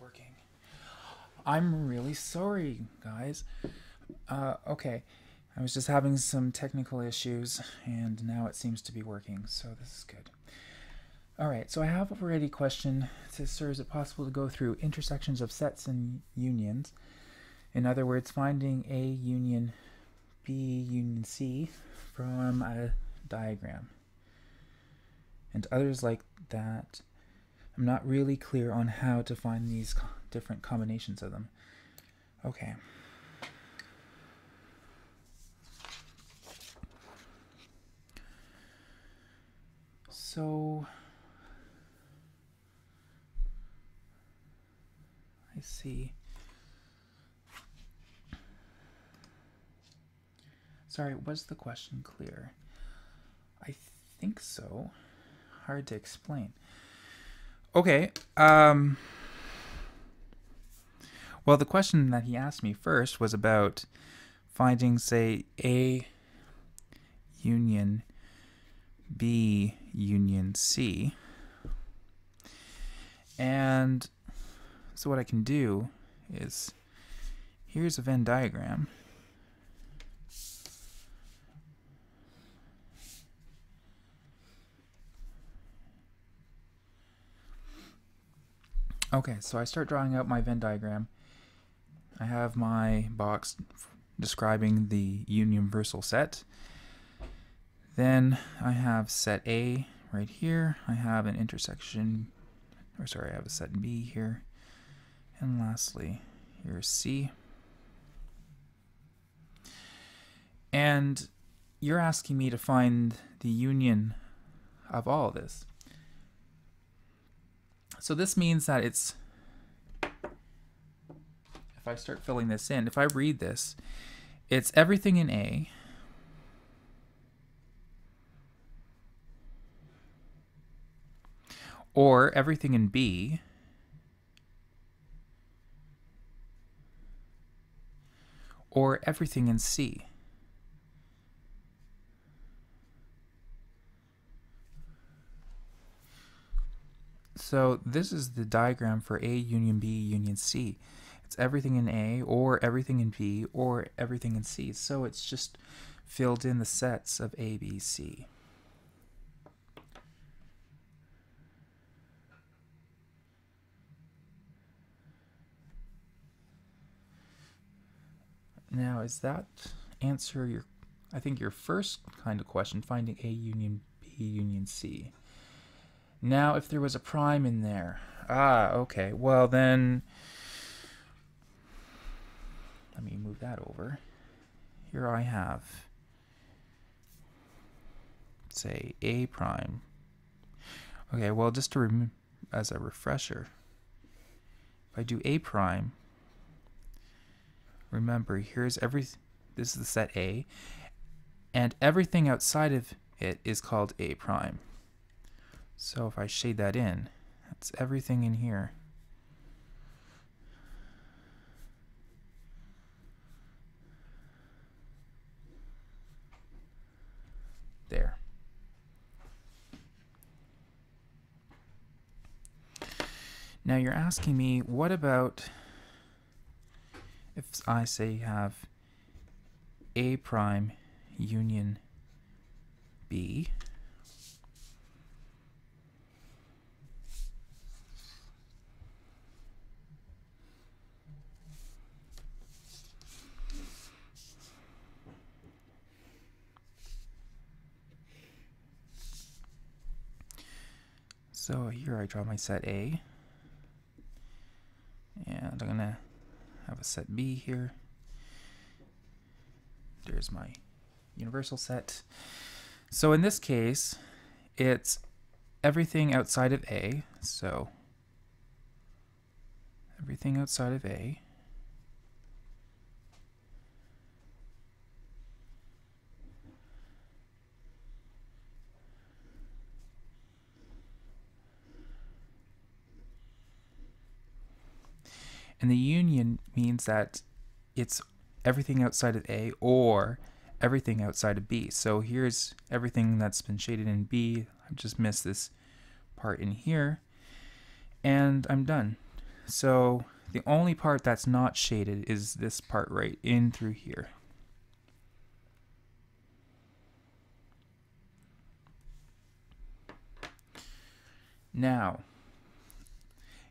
working. I'm really sorry, guys. Okay. I was just having some technical issues, and now it seems to be working, so this is good. Alright, so I have already a question. It says, sir, is it possible to go through intersections of sets and unions? In other words, finding A union B union C from a diagram. And others like that. I'm not really clear on how to find these different combinations of them. Okay. So I see. Sorry, was the question clear? I think so. Hard to explain. Okay. Well, the question that he asked me first was about finding, say, A union B union C. And so what I can do is, here's a Venn diagram. Okay, so I start drawing out my Venn diagram. I have my box describing the universal set. Then I have set A right here. I have an intersection, or sorry, I have a set B here. And lastly, here's C. And you're asking me to find the union of all of this. So this means that it's, if I start filling this in, if I read this, it's everything in A or everything in B or everything in C. So this is the diagram for A union B union C. It's everything in A or everything in B or everything in C. So it's just filled in the sets of A, B, C. Now, is that answer your, I think, your first kind of question, finding A union B union C? Now, if there was a prime in there, okay, well then, let me move that over. Here I have, say, A prime. Okay, well, just to as a refresher, if I do A prime, remember, here's this is the set A, and everything outside of it is called A prime. So if I shade that in, that's everything in here. There. Now you're asking me, what about if I say have A prime union B, so here I draw my set A, and I'm going to have a set B here. There's my universal set. So in this case, it's everything outside of A, so everything outside of A, and the union means that it's everything outside of A or everything outside of B. So here's everything that's been shaded in B. I've just missed this part in here, and I'm done. So the only part that's not shaded is this part right in through here. Now,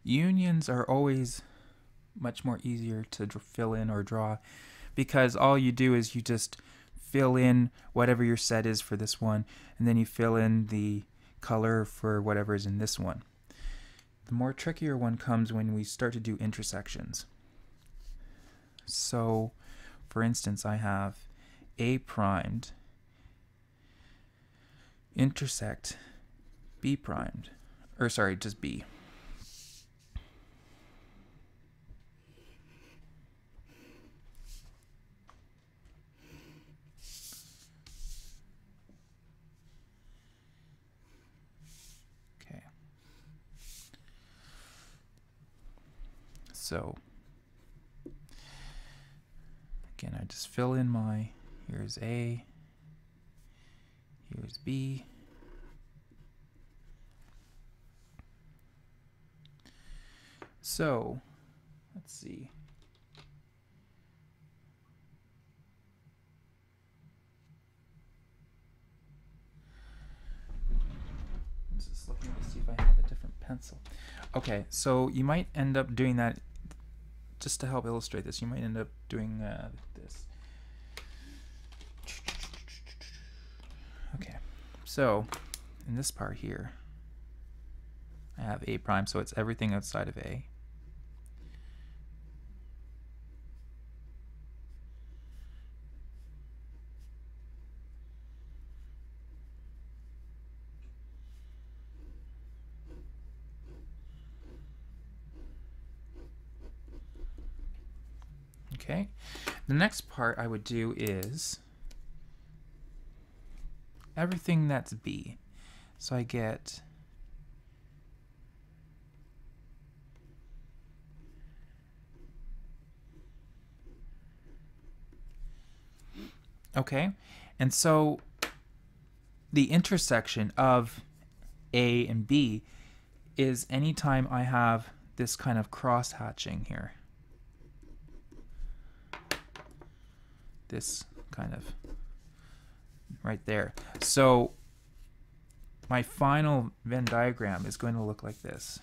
unions are always much more easier to fill in or draw, because all you do is you just fill in whatever your set is for this one, and then you fill in the color for whatever is in this one. The more trickier one comes when we start to do intersections. So, for instance, I have A primed intersect B primed, or sorry, just B. Okay. So, again, I just fill in my, here's A, here's B. So, let's see. I'm just looking to see if I have a different pencil. Okay, so you might end up doing that, just to help illustrate this, you might end up doing this. Okay, so in this part here, I have A prime, so it's everything outside of A. Okay, the next part I would do is everything that's B. So I get okay, and so the intersection of A and B is anytime I have this kind of cross hatching here. This kind of right there. So my final Venn diagram is going to look like this.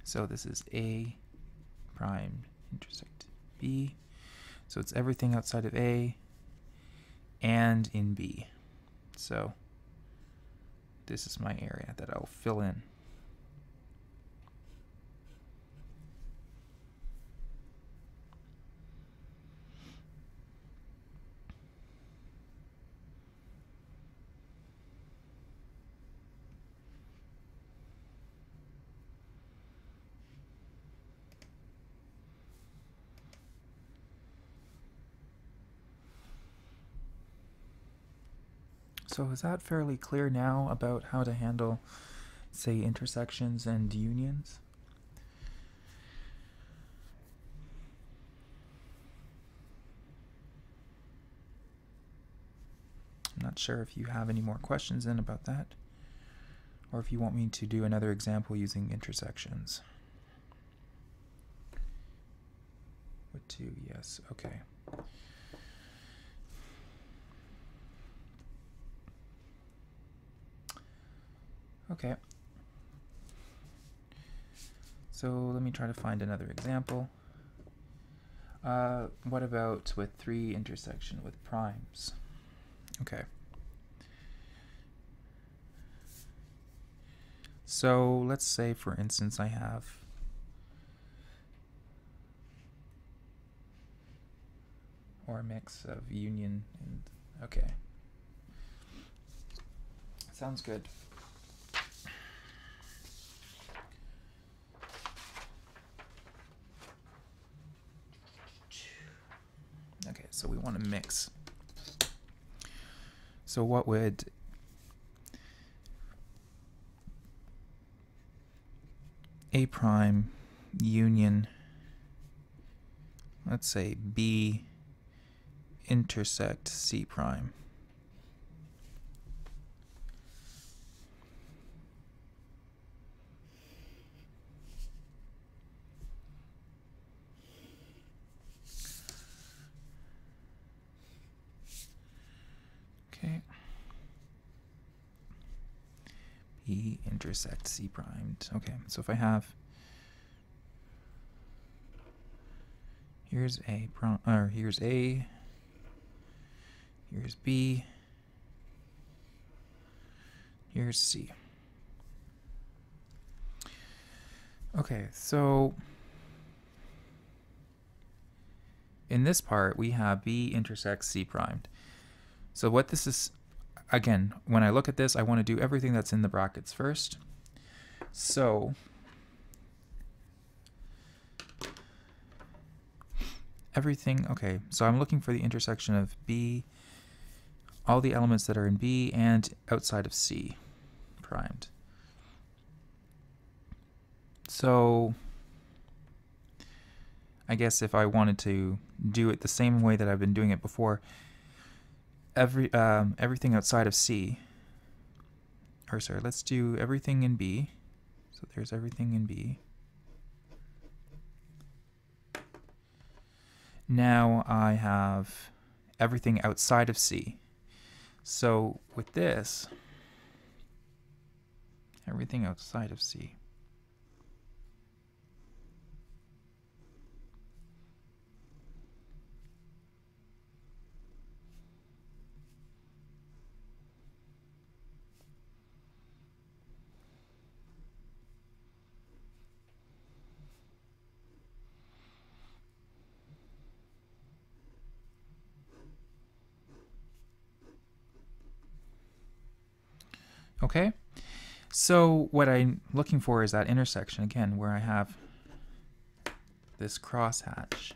So this is A prime intersect B. So it's everything outside of A and in B. So this is my area that I'll fill in. So is that fairly clear now about how to handle, say, intersections and unions? I'm not sure if you have any more questions then about that, or if you want me to do another example using intersections. Would to, yes, okay. Okay. So let me try to find another example. What about with 3 intersection with primes? Okay. So let's say, for instance, I have or a mix of union and okay. Sounds good. Okay, so we want to mix. So what would A prime union, let's say B intersect C prime. Okay. B intersect C primed. Okay, so if I have, here's A prime, or here's A, here's B, here's C. Okay, so in this part we have B intersects C primed. So what this is, again, when I look at this, I want to do everything that's in the brackets first. So everything, okay, so I'm looking for the intersection of B, all the elements that are in B and outside of C primed. So I guess if I wanted to do it the same way that I've been doing it before, everything outside of C, or sorry, let's do everything in B. So there's everything in B. Now I have everything outside of C. So with this, everything outside of C. Okay, so what I'm looking for is that intersection again where I have this crosshatch.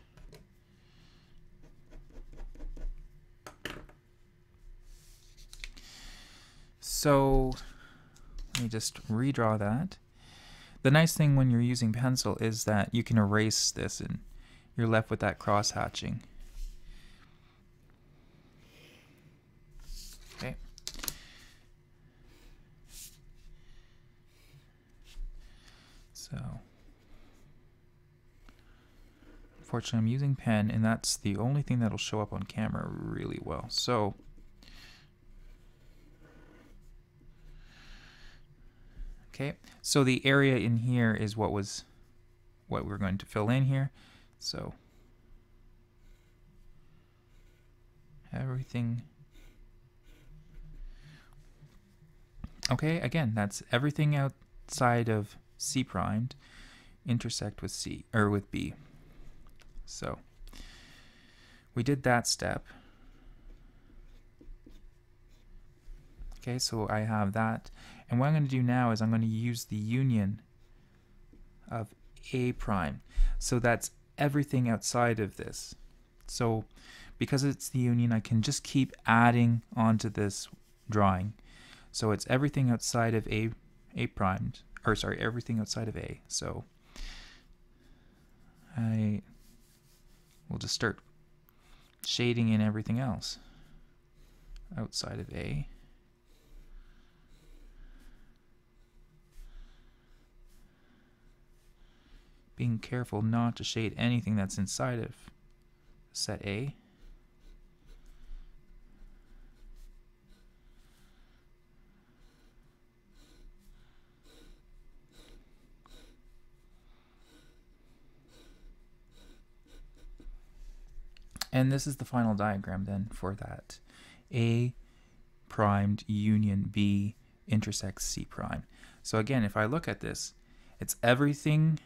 So let me just redraw that. The nice thing when you're using pencil is that you can erase this and you're left with that cross-hatching. Okay. So unfortunately I'm using pen and that's the only thing that'll show up on camera really well. So okay, so the area in here is what we're going to fill in here. So everything. Okay, again, that's everything outside of C primed intersect with C or with B. So we did that step. Okay, so I have that. And what I'm going to do now is I'm going to use the union of A prime. So that's everything outside of this. So because it's the union, I can just keep adding onto this drawing. So it's everything outside of A primed, or sorry, everything outside of A. So I will just start shading in everything else outside of A. Being careful not to shade anything that's inside of set A. And this is the final diagram then for that. A primed union B intersects C prime. So again, if I look at this, it's everything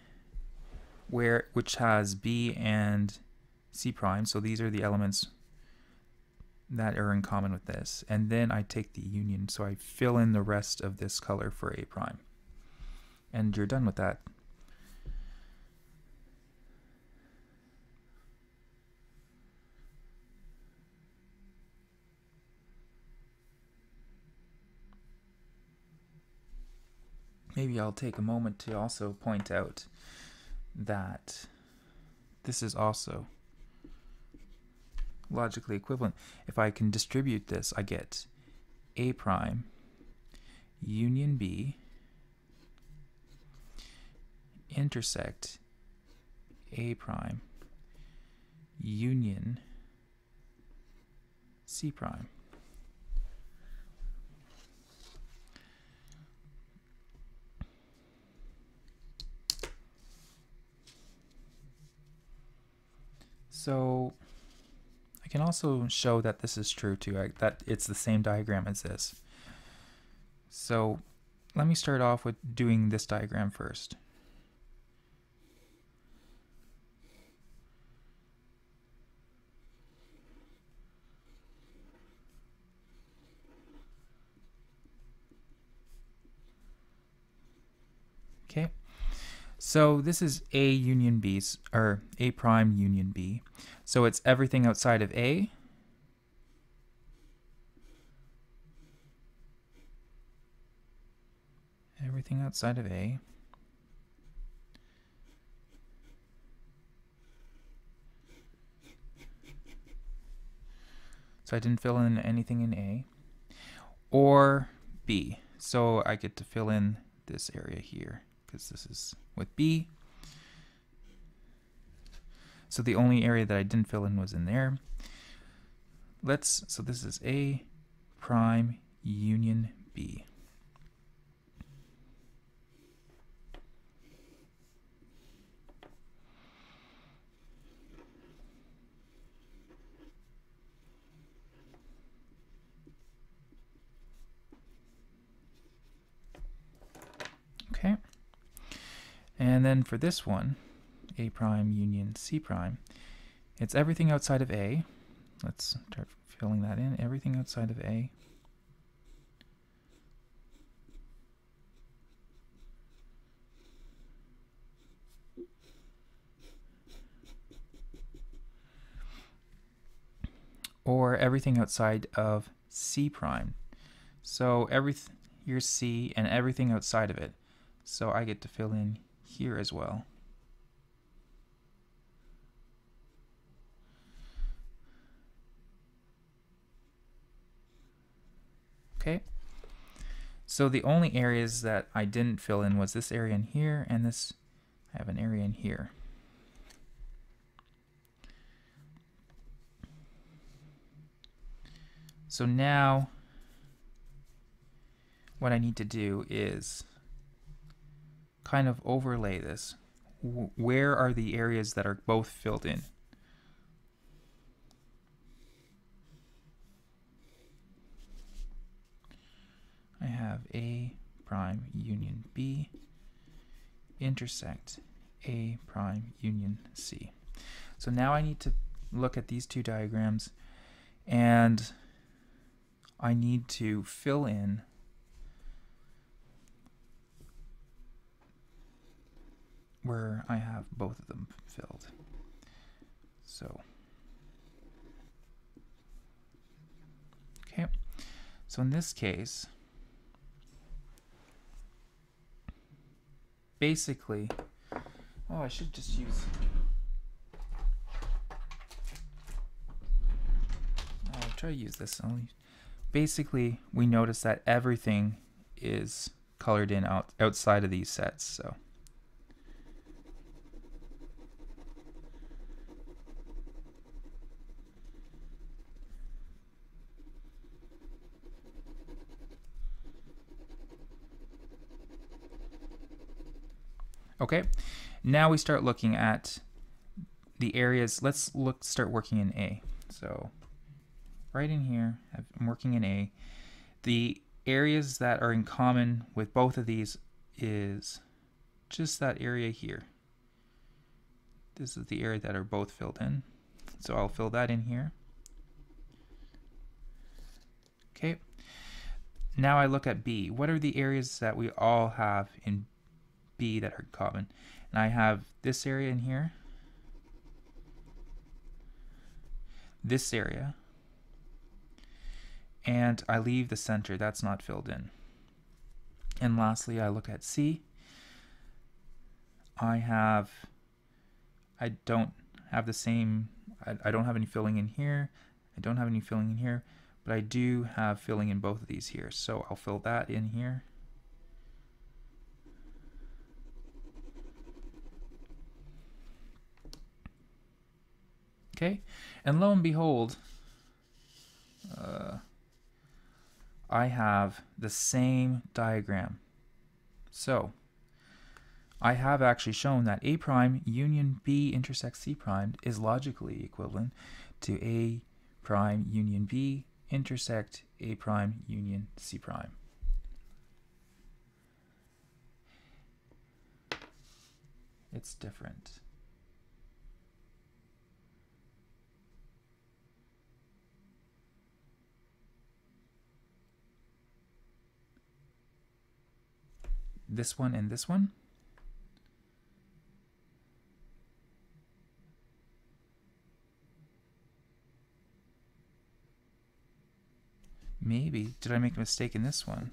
which has B and C prime. So these are the elements that are in common with this. And then I take the union. So I fill in the rest of this color for A prime. And you're done with that. maybe I'll take a moment to also point out that this is also logically equivalent. If I can distribute this, I get A prime union B intersect A prime union C prime. So I can also show that this is true too, that it's the same diagram as this. So let me start off with doing this diagram first. Okay, so this is A union B, or A prime union B. So it's everything outside of A everything outside of A so I didn't fill in anything in A, or B, so I get to fill in this area here because this is with B. So the only area that I didn't fill in was in there. So this is A prime union B. Okay. And then for this one, A prime union C prime, it's everything outside of A. Let's start filling that in. Everything outside of A. Or everything outside of C prime. So here's C and everything outside of it. So I get to fill in here as well. Okay. So the only areas that I didn't fill in was this area in here, and this, I have an area in here. So now what I need to do is kind of overlay this. Where are the areas that are both filled in? I have A prime union B intersect A prime union C. So now I need to look at these two diagrams, and I need to fill in where I have both of them filled. So, okay. So in this case, basically, oh, I should just use, I'll try to use this. Basically, we notice that everything is colored in outside of these sets. So okay, now we start looking at the areas. Let's start working in A. So right in here, I'm working in A. The areas that are in common with both of these is just that area here. This is the area that are both filled in. So I'll fill that in here. Okay. Now I look at B. What are the areas that we all have in B that are common? And I have this area in here, this area, and I leave the center. That's not filled in. And lastly, I look at C. I don't have the same, I don't have any filling in here. I don't have any filling in here, but I do have filling in both of these here. So I'll fill that in here. Okay, and lo and behold, I have the same diagram. So I have actually shown that A prime union B intersects C prime is logically equivalent to A prime union B intersect A prime union C prime. It's different. This one and this one. Maybe. Did I make a mistake in this one?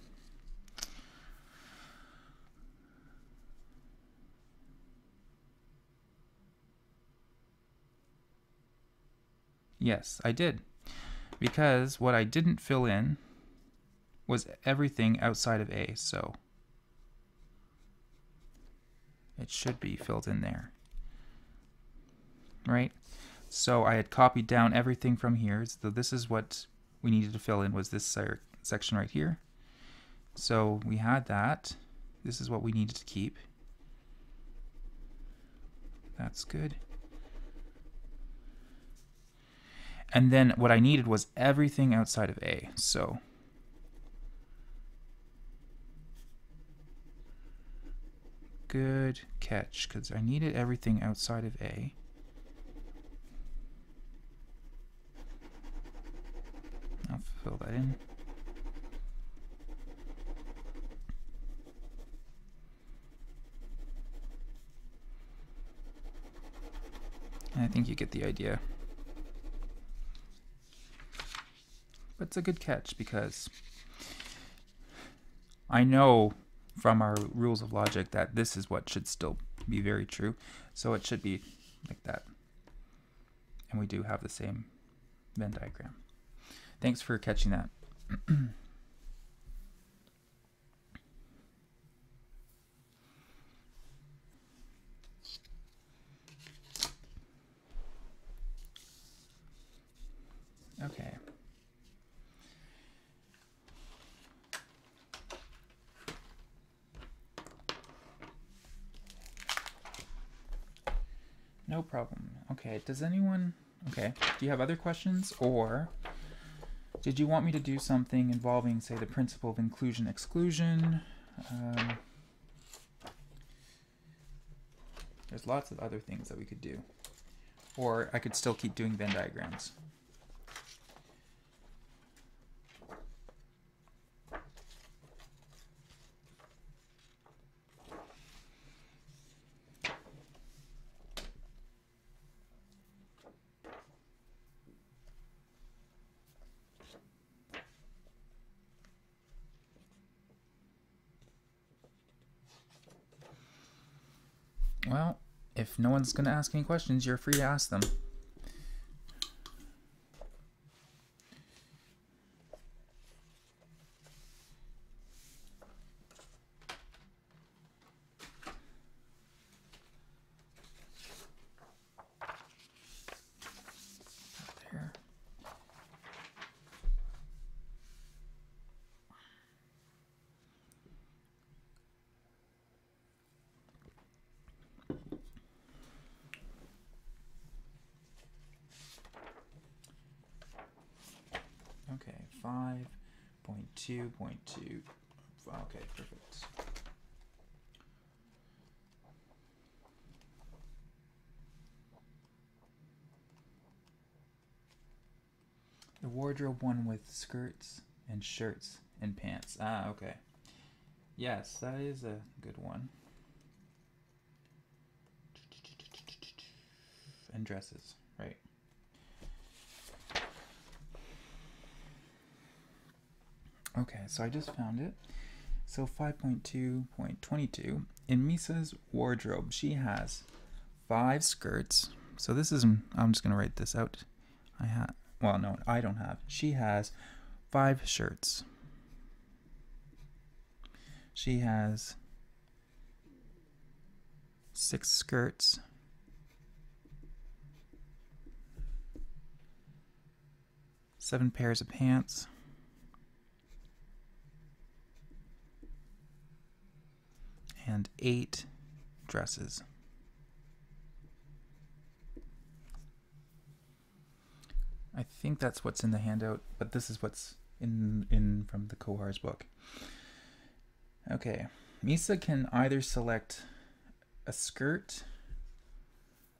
Yes, I did. Because what I didn't fill in was everything outside of A, so it should be filled in there. Right? So I had copied down everything from here. So this is what we needed to fill in, was this section right here. So we had that. This is what we needed to keep. That's good. And then what I needed was everything outside of A. So good catch, because I needed everything outside of A. I'll fill that in. And I think you get the idea. But it's a good catch because I know from our rules of logic that this is what should still be very true. So it should be like that. And we do have the same Venn diagram. Thanks for catching that. Okay. No problem. Okay, does anyone... Okay, do you have other questions, or did you want me to do something involving, say, the principle of inclusion-exclusion? There's lots of other things that we could do. Or I could still keep doing Venn diagrams. Well, if no one's going to ask any questions, you're free to ask them. There. Okay, 5.2.2. Okay, perfect. The wardrobe one with skirts and shirts and pants. Ah, okay. Yes, that is a good one. And dresses, right. Okay, so I just found it. So 5.2.22, in Misa's wardrobe, she has 5 skirts. So this is, I'm just going to write this out. Well, no, I don't have. She has 5 shirts. She has 6 skirts. 7 pairs of pants. And 8 dresses. I think that's what's in the handout, but this is what's in from the Kohar's book. Okay, Misa can either select a skirt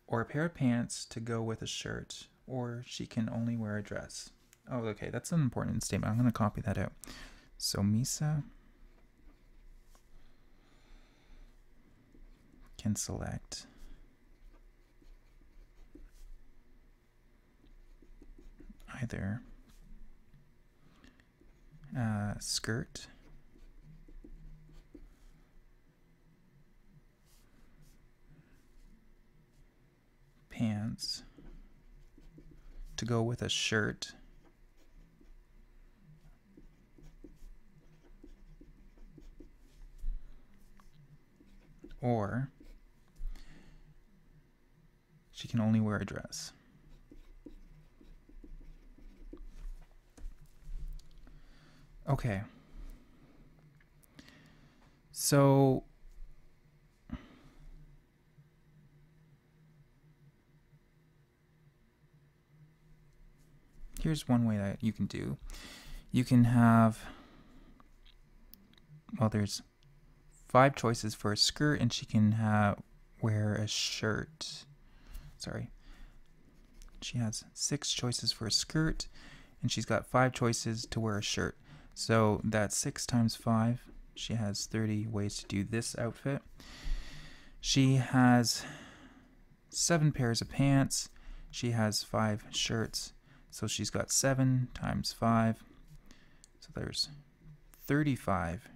or a pair of pants to go with a shirt, or she can only wear a dress. Oh, okay, that's an important statement. I'm going to copy that out. So Misa can select either a skirt pants to go with a shirt or she can only wear a dress. Okay. So here's one way that you can do. You can have, well, there's 5 choices for a skirt, and she can wear a shirt. Sorry. She has 6 choices for a skirt, and she's got 5 choices to wear a shirt. So that's 6 times 5. She has 30 ways to do this outfit. She has 7 pairs of pants. She has 5 shirts. So she's got 7 times 5. So there's 35.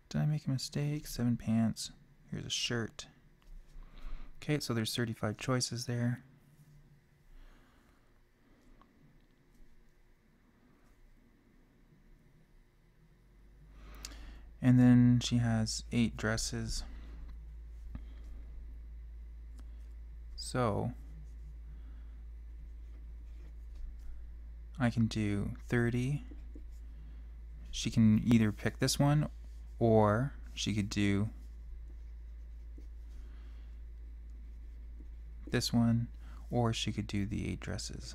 Did I make a mistake? 7 pants. Here's a shirt. Okay, so there's 35 choices there. And then she has 8 dresses. So I can do 30. She can either pick this one, or she could do this one, or she could do the 8 dresses.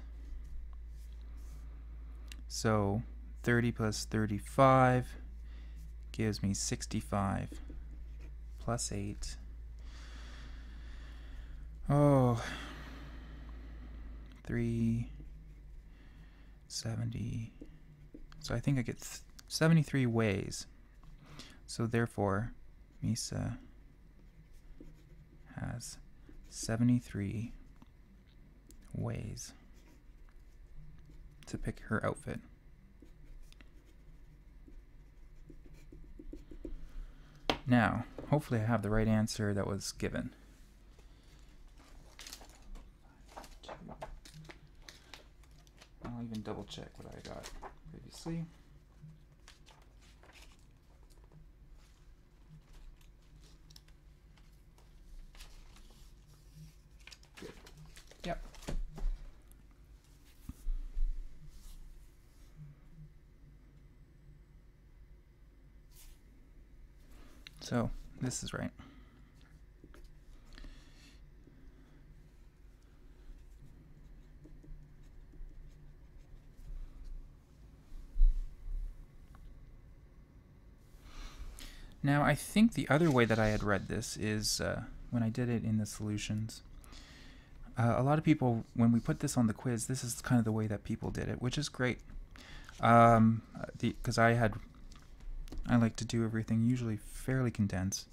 So 30 plus 35 gives me 65 plus 8. Oh, 370. So I think I get 73 ways. So therefore, Misa has 73 ways to pick her outfit. Now, hopefully I have the right answer that was given. I'll even double check what I got previously. Good. Yep. So, this is right. Now, I think the other way that I had read this is when I did it in the solutions. A lot of people, when we put this on the quiz, this is kind of the way that people did it, which is great. Because I like to do everything usually fairly condensed.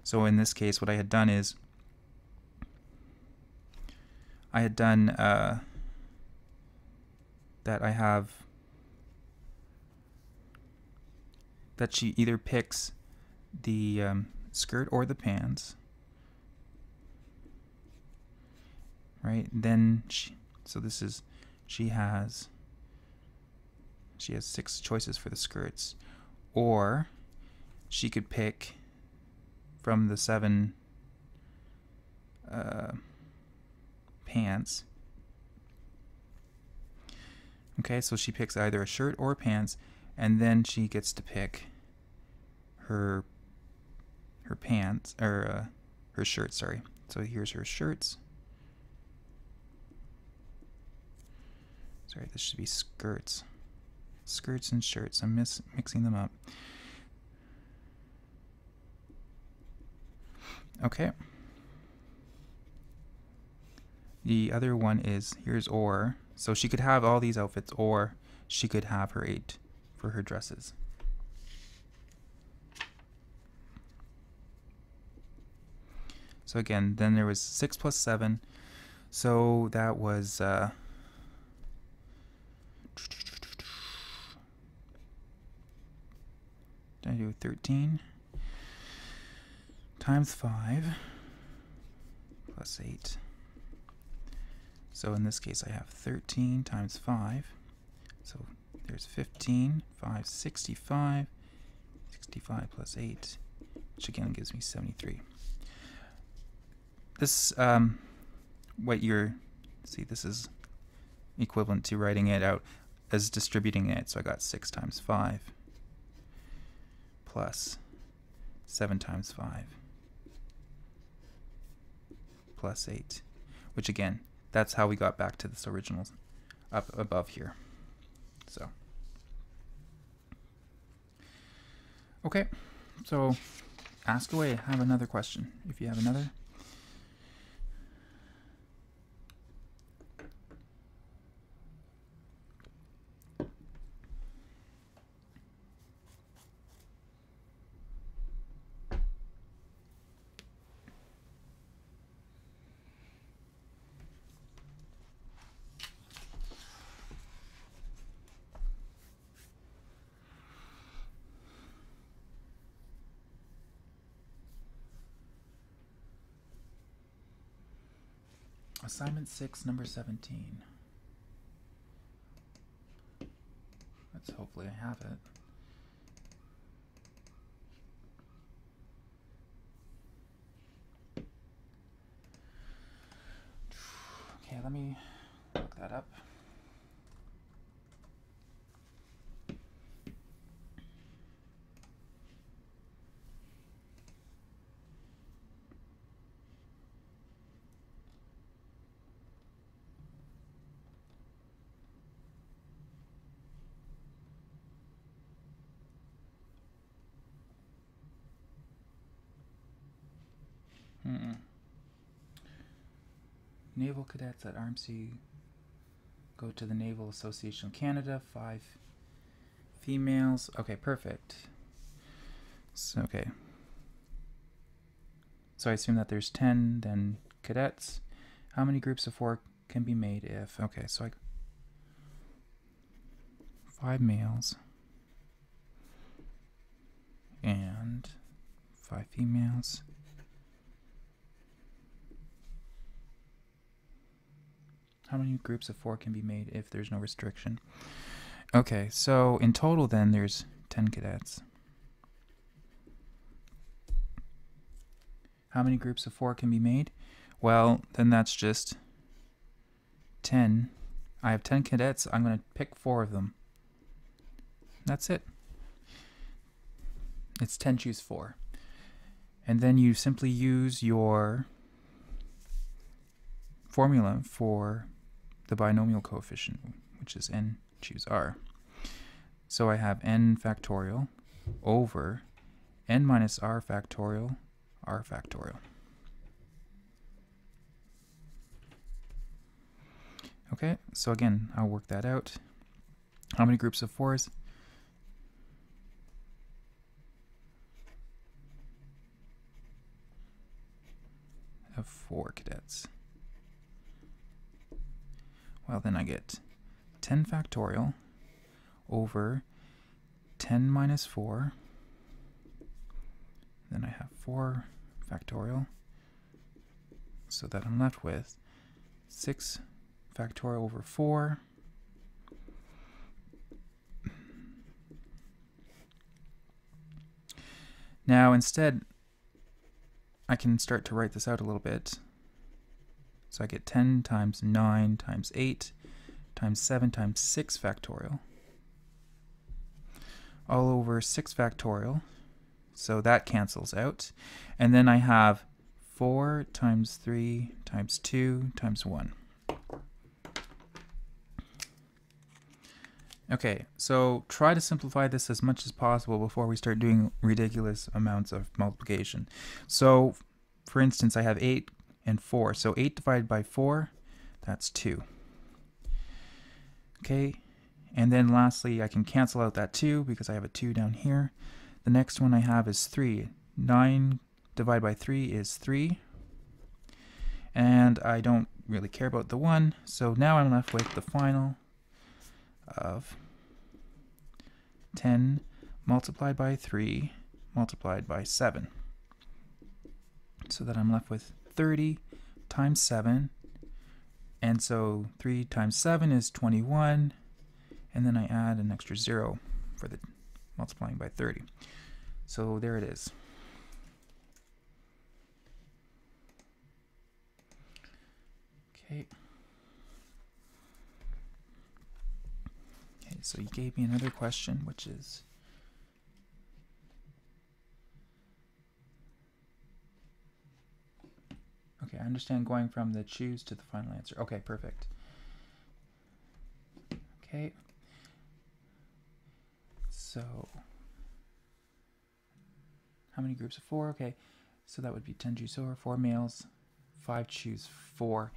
So in this case, what I had done is I had done that I have that she either picks the skirt or the pants, right? Then she has 6 choices for the skirts, or she could pick from the 7 pants. Okay, so she picks either a shirt or pants, and then she gets to pick her pants, or her shirts, sorry. So here's her shirts. Sorry, this should be skirts. Skirts and shirts. I'm mixing them up. Okay. The other one is, here's or. So she could have all these outfits, or she could have her 8 for her dresses. So again, then there was 6 plus 7. So that was I do 13 times 5 plus 8. So in this case, I have 13 times 5. So there's 15, 5, 65, 65 plus 8, which again gives me 73. This, this is equivalent to writing it out as distributing it. So I got 6 times 5 plus 7 times 5 plus 8, which again, that's how we got back to this original up above here. So, okay, so ask away. I have another question, if you have another. Assignment 6, number 17. Let's hopefully I have it. Okay, let me look that up. Naval cadets at RMC go to the Naval Association of Canada, 5 females. Okay, perfect. So, okay. So I assume that there's 10 then cadets. How many groups of 4 can be made if, okay, so 5 males and 5 females. How many groups of 4 can be made if there's no restriction? Okay, so in total then there's 10 cadets. How many groups of 4 can be made? Well, then that's just 10. I have 10 cadets. I'm going to pick 4 of them. That's it. It's 10 choose 4. And then you simply use your formula for the binomial coefficient, which is n choose r. So I have n factorial over n minus r factorial, r factorial. Okay, so again, I'll work that out. How many groups of 4s? I have 4 cadets. Well, then I get 10 factorial over 10 minus 4 Then I have 4 factorial. So that I'm left with 6 factorial over 4. Now instead, I can start to write this out a little bit. So I get 10 times 9 times 8 times 7 times 6 factorial. All over 6 factorial. So that cancels out. And then I have 4 times 3 times 2 times 1. Okay, so try to simplify this as much as possible before we start doing ridiculous amounts of multiplication. So, for instance, I have 8 and 4. So 8 divided by 4, that's 2. Okay, and then lastly, I can cancel out that 2 because I have a 2 down here. The next one I have is 3. 9 divided by 3 is 3. And I don't really care about the 1, so now I'm left with the final of 10 multiplied by 3 multiplied by 7. So that I'm left with 30 times 7. And so 3 times 7 is 21. And then I add an extra 0 for the multiplying by 30. So there it is. Okay. Okay, so you gave me another question, which is okay, I understand going from the choose to the final answer. Okay, perfect. Okay. So how many groups of 4? Okay. So that would be 10 choose 4 males, 5 choose 4.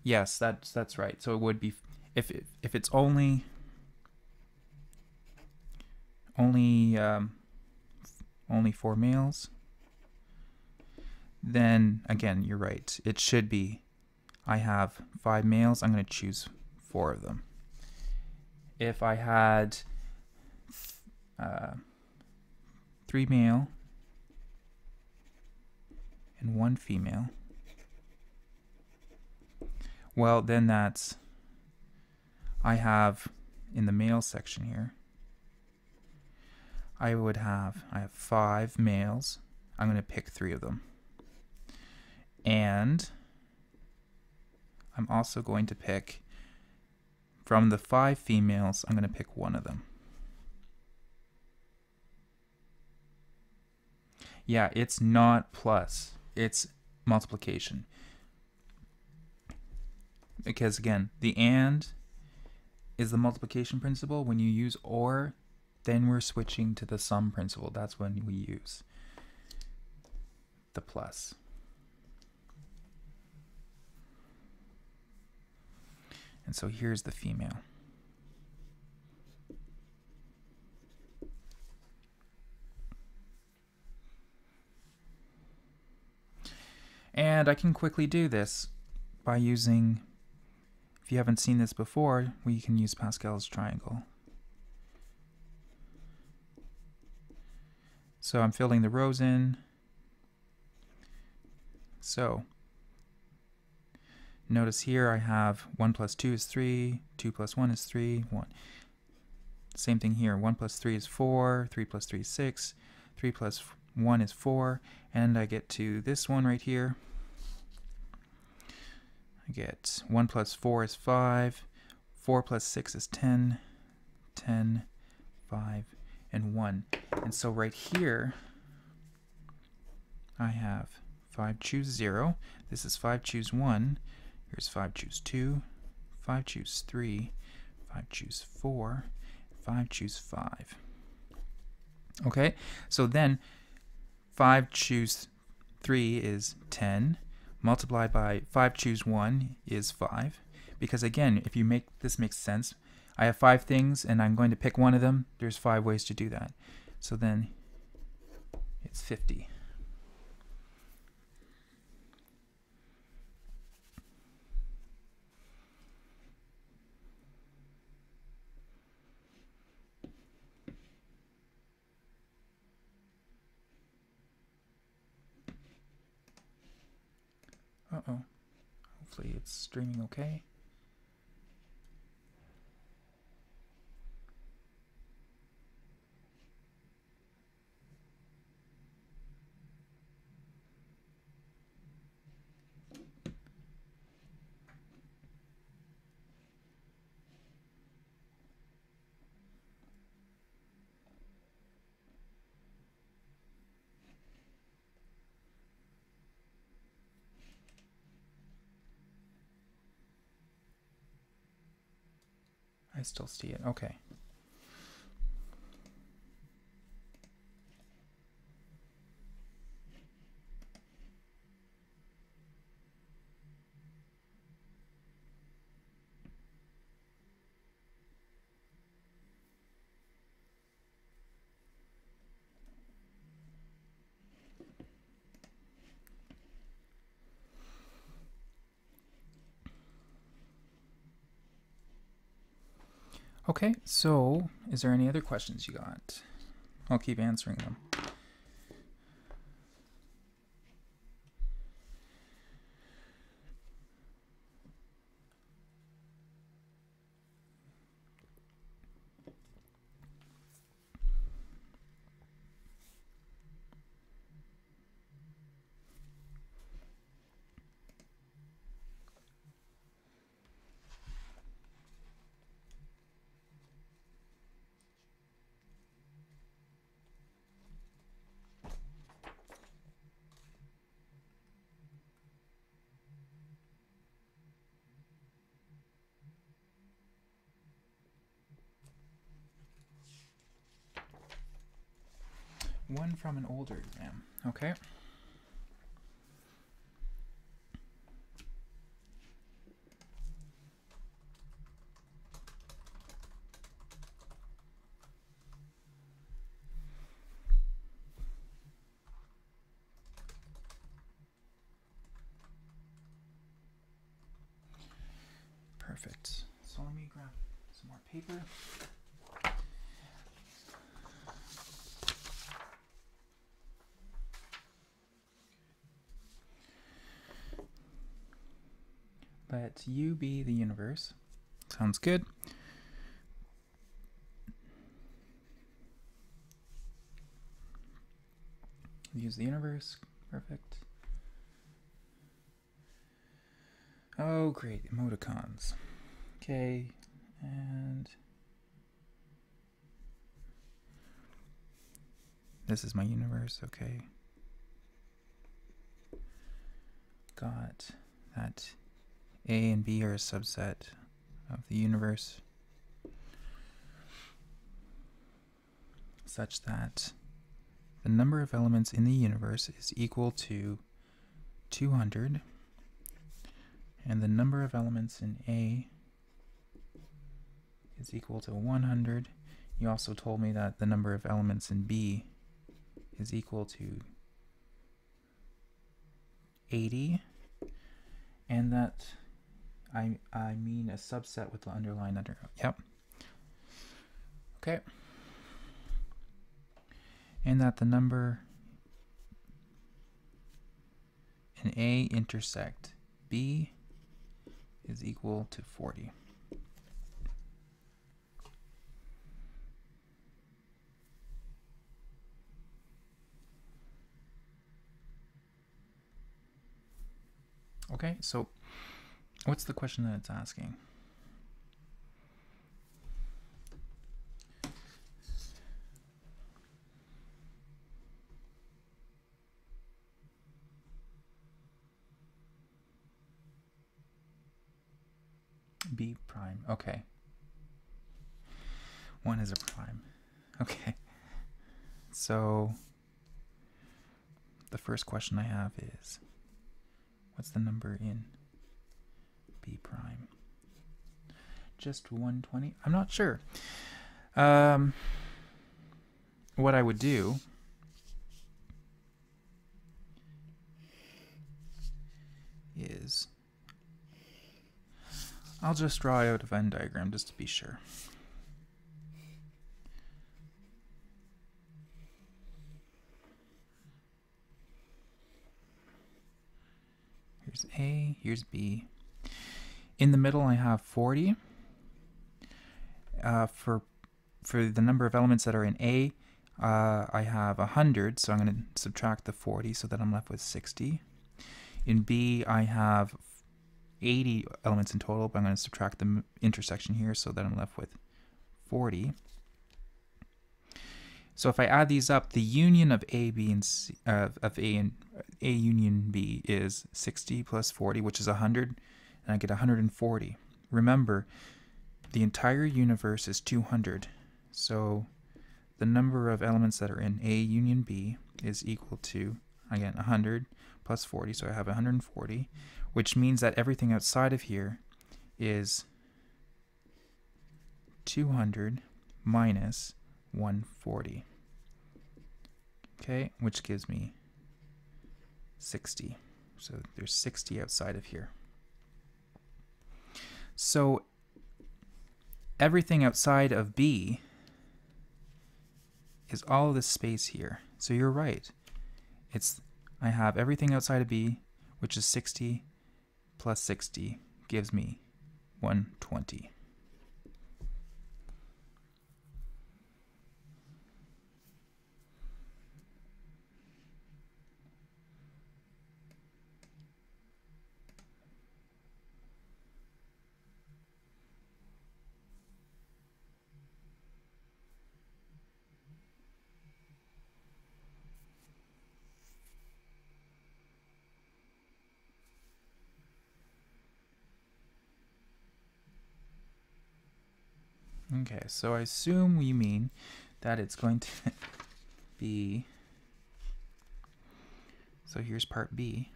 Yes, that's right. So it would be if it's only 4 males, then again, you're right. It should be I have 5 males, I'm going to choose 4 of them. If I had 3 male and 1 female, well, then that's I have in the male section here, I have 5 males. I'm going to pick 3 of them. And I'm also going to pick, from the 5 females, I'm going to pick 1 of them. Yeah, it's not plus, it's multiplication. Because again, the and is the multiplication principle. When you use or, then we're switching to the sum principle. That's when we use the plus. And so here's the female. And I can quickly do this by using, if you haven't seen this before, we can use Pascal's triangle. So I'm filling the rows in. So notice here I have 1 plus 2 is 3, 2 plus 1 is 3, 1. Same thing here, 1 plus 3 is 4, 3 plus 3 is 6, 3 plus 1 is 4, and I get to this one right here. I get 1 plus 4 is 5, 4 plus 6 is 10, 10, 5, and 1. And so right here, I have 5 choose 0. This is 5 choose 1. Here's 5 choose 2, 5 choose 3, 5 choose 4, 5 choose 5. Okay, so then 5 choose 3 is 10. Multiplied by 5 choose 1 is 5. Because again, if you make this makes sense, I have 5 things and I'm going to pick one of them. There's 5 ways to do that. So then it's 50. Uh-oh. Hopefully it's streaming okay. I still see it. Okay. Okay, so is there any other questions you got? I'll keep answering them. One from an older exam. Okay. Perfect. So let me grab some more paper. Let U be the universe. Sounds good. Use the universe. Perfect. Oh, great. Emoticons. Okay. And this is my universe. Okay. Got that. A and B are a subset of the universe such that the number of elements in the universe is equal to 200 and the number of elements in A is equal to 100. You also told me that the number of elements in B is equal to 80 and that I mean a subset with the underline under. Yep. Okay. And that the number in A intersect B is equal to 40. Okay, so what's the question that it's asking? B prime. Okay. 1 is a prime. Okay. So the first question I have is, what's the number in B prime? Just 120? I'm not sure. What I would do is I'll just draw out a Venn diagram just to be sure. Here's A, here's B. In the middle, I have 40. For the number of elements that are in A, I have 100, so I'm going to subtract the 40 so that I'm left with 60. In B, I have 80 elements in total, but I'm going to subtract the intersection here so that I'm left with 40. So if I add these up, the union of A, B, and C, of A and A union B is 60 plus 40, which is 100, and I get 140. Remember, the entire universe is 200, so the number of elements that are in A union B is equal to, again, 100 plus 40, so I have 140, which means that everything outside of here is 200 minus 140, okay, which gives me 60. So there's 60 outside of here. So everything outside of B is all of this space here. So you're right. I have everything outside of B, which is 60 plus 60 gives me 120. Okay, so I assume we mean that it's going to be, so here's part B,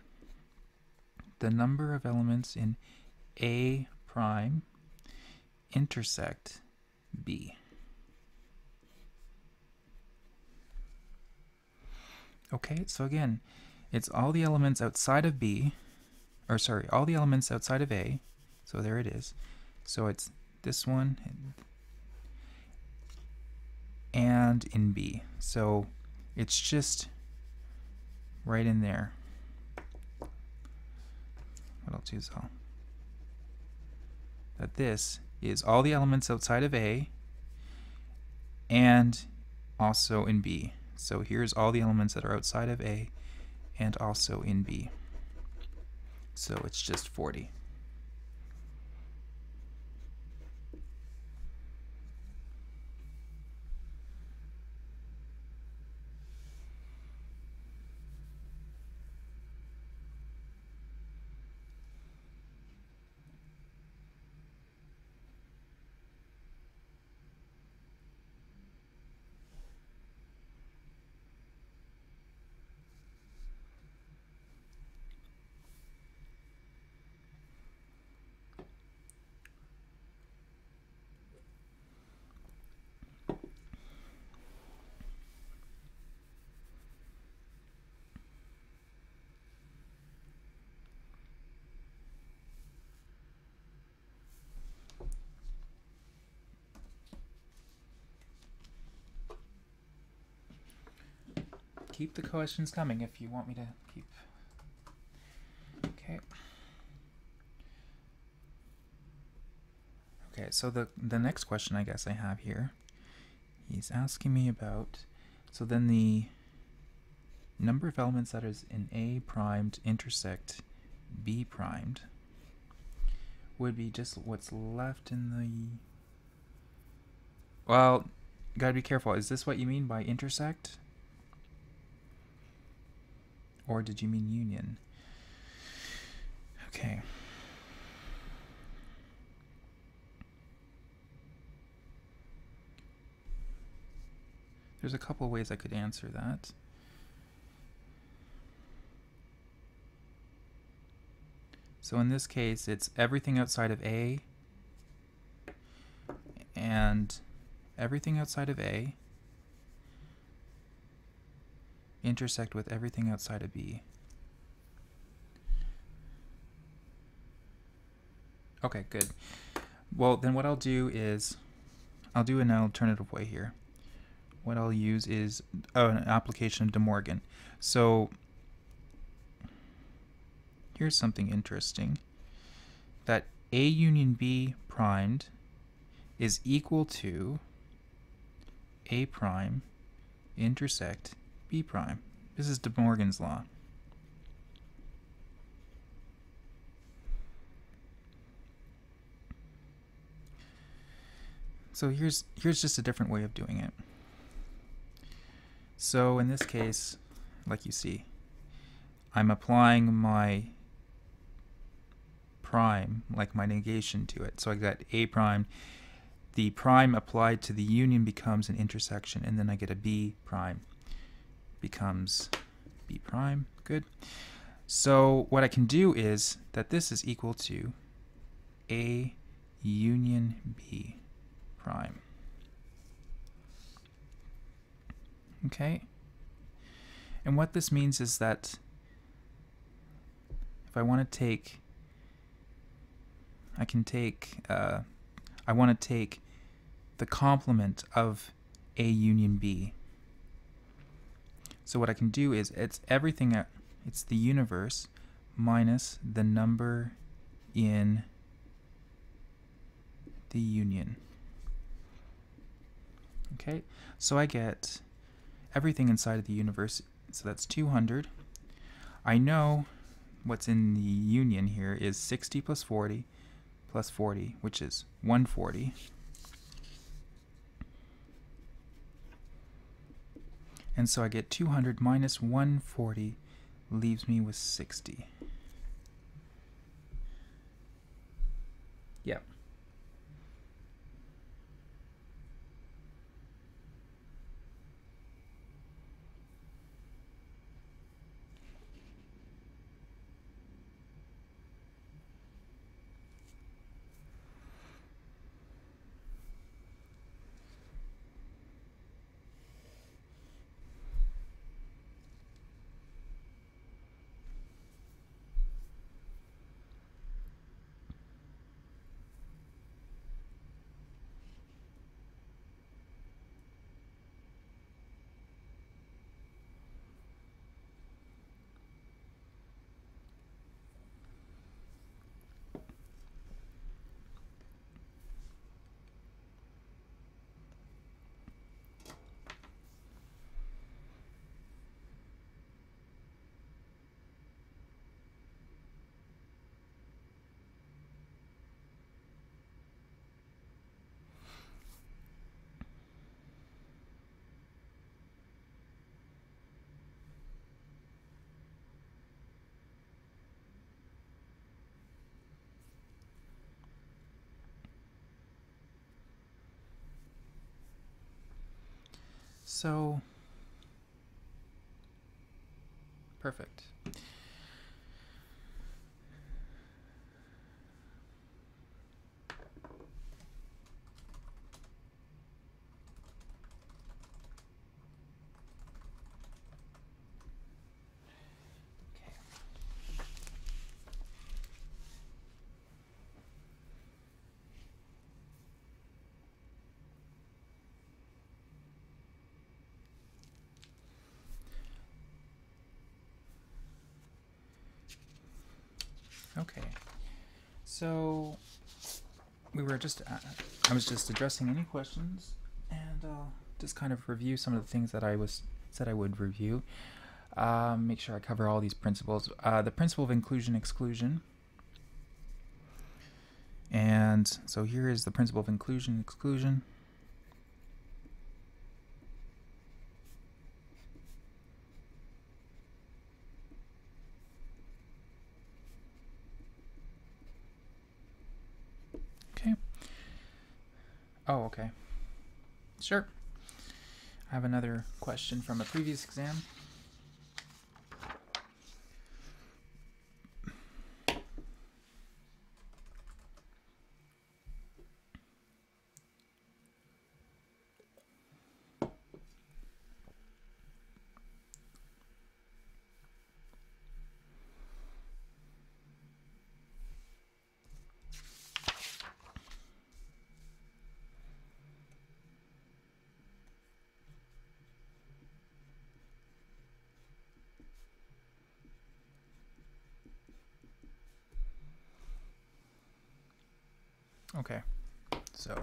the number of elements in A prime intersect B. Okay, so again, it's all the elements outside of B, or sorry, all the elements outside of A, so there it is. So it's this one and in B. So it's just right in there. What else is all? That this is all the elements outside of A and also in B. So here's all the elements that are outside of A and also in B. So it's just 40. Keep the questions coming if you want me to keep. Okay. Okay, so the next question I guess I have here, he's asking me about, so then the number of elements that is in A primed intersect B primed would be just what's left in the, well, gotta be careful. Is this what you mean by intersect? Or did you mean union? Okay. There's a couple ways I could answer that. So in this case, it's everything outside of A and everything outside of A intersect with everything outside of B. Okay, good. Well, then what I'll do is, I'll do an alternative way here. What I'll use is an application of De Morgan. So here's something interesting, that A union B primed is equal to A prime intersect B prime. This is De Morgan's law. So here's just a different way of doing it. So in this case, like you see, I'm applying my prime, like my negation to it. So I got A prime. The prime applied to the union becomes an intersection, and then I get a B prime becomes B prime. Good. So what I can do is that this is equal to A union B prime. Okay? And what this means is that if I want to take, I want to take the complement of A union B. So what I can do is it's everything, it's the universe minus the number in the union. Okay, so I get everything inside of the universe, so that's 200. I know what's in the union here is 60 plus 40 plus 40, which is 140. And so I get 200 minus 140 leaves me with 60. Yep. So, perfect. Okay, so we were just, I was just addressing any questions, and just kind of review some of the things that I said I would review. Make sure I cover all these principles. The principle of inclusion-exclusion. And so here is the principle of inclusion-exclusion. Okay. Oh, okay. Sure. I have another question from a previous exam. Okay, so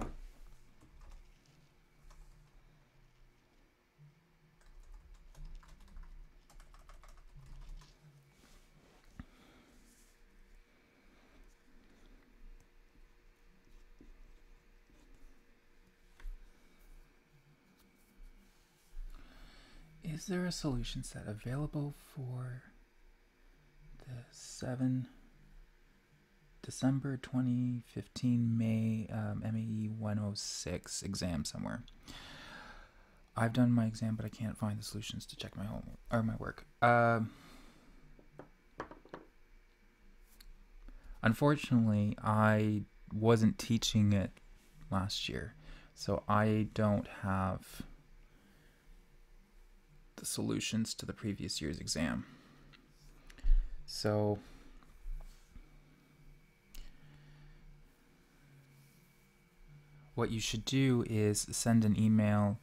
is there a solution set available for the 7 December 2015 May MAE 106 exam somewhere? I've done my exam, but I can't find the solutions to check my homework or my work. Unfortunately, I wasn't teaching it last year, so I don't have the solutions to the previous year's exam. So what you should do is send an email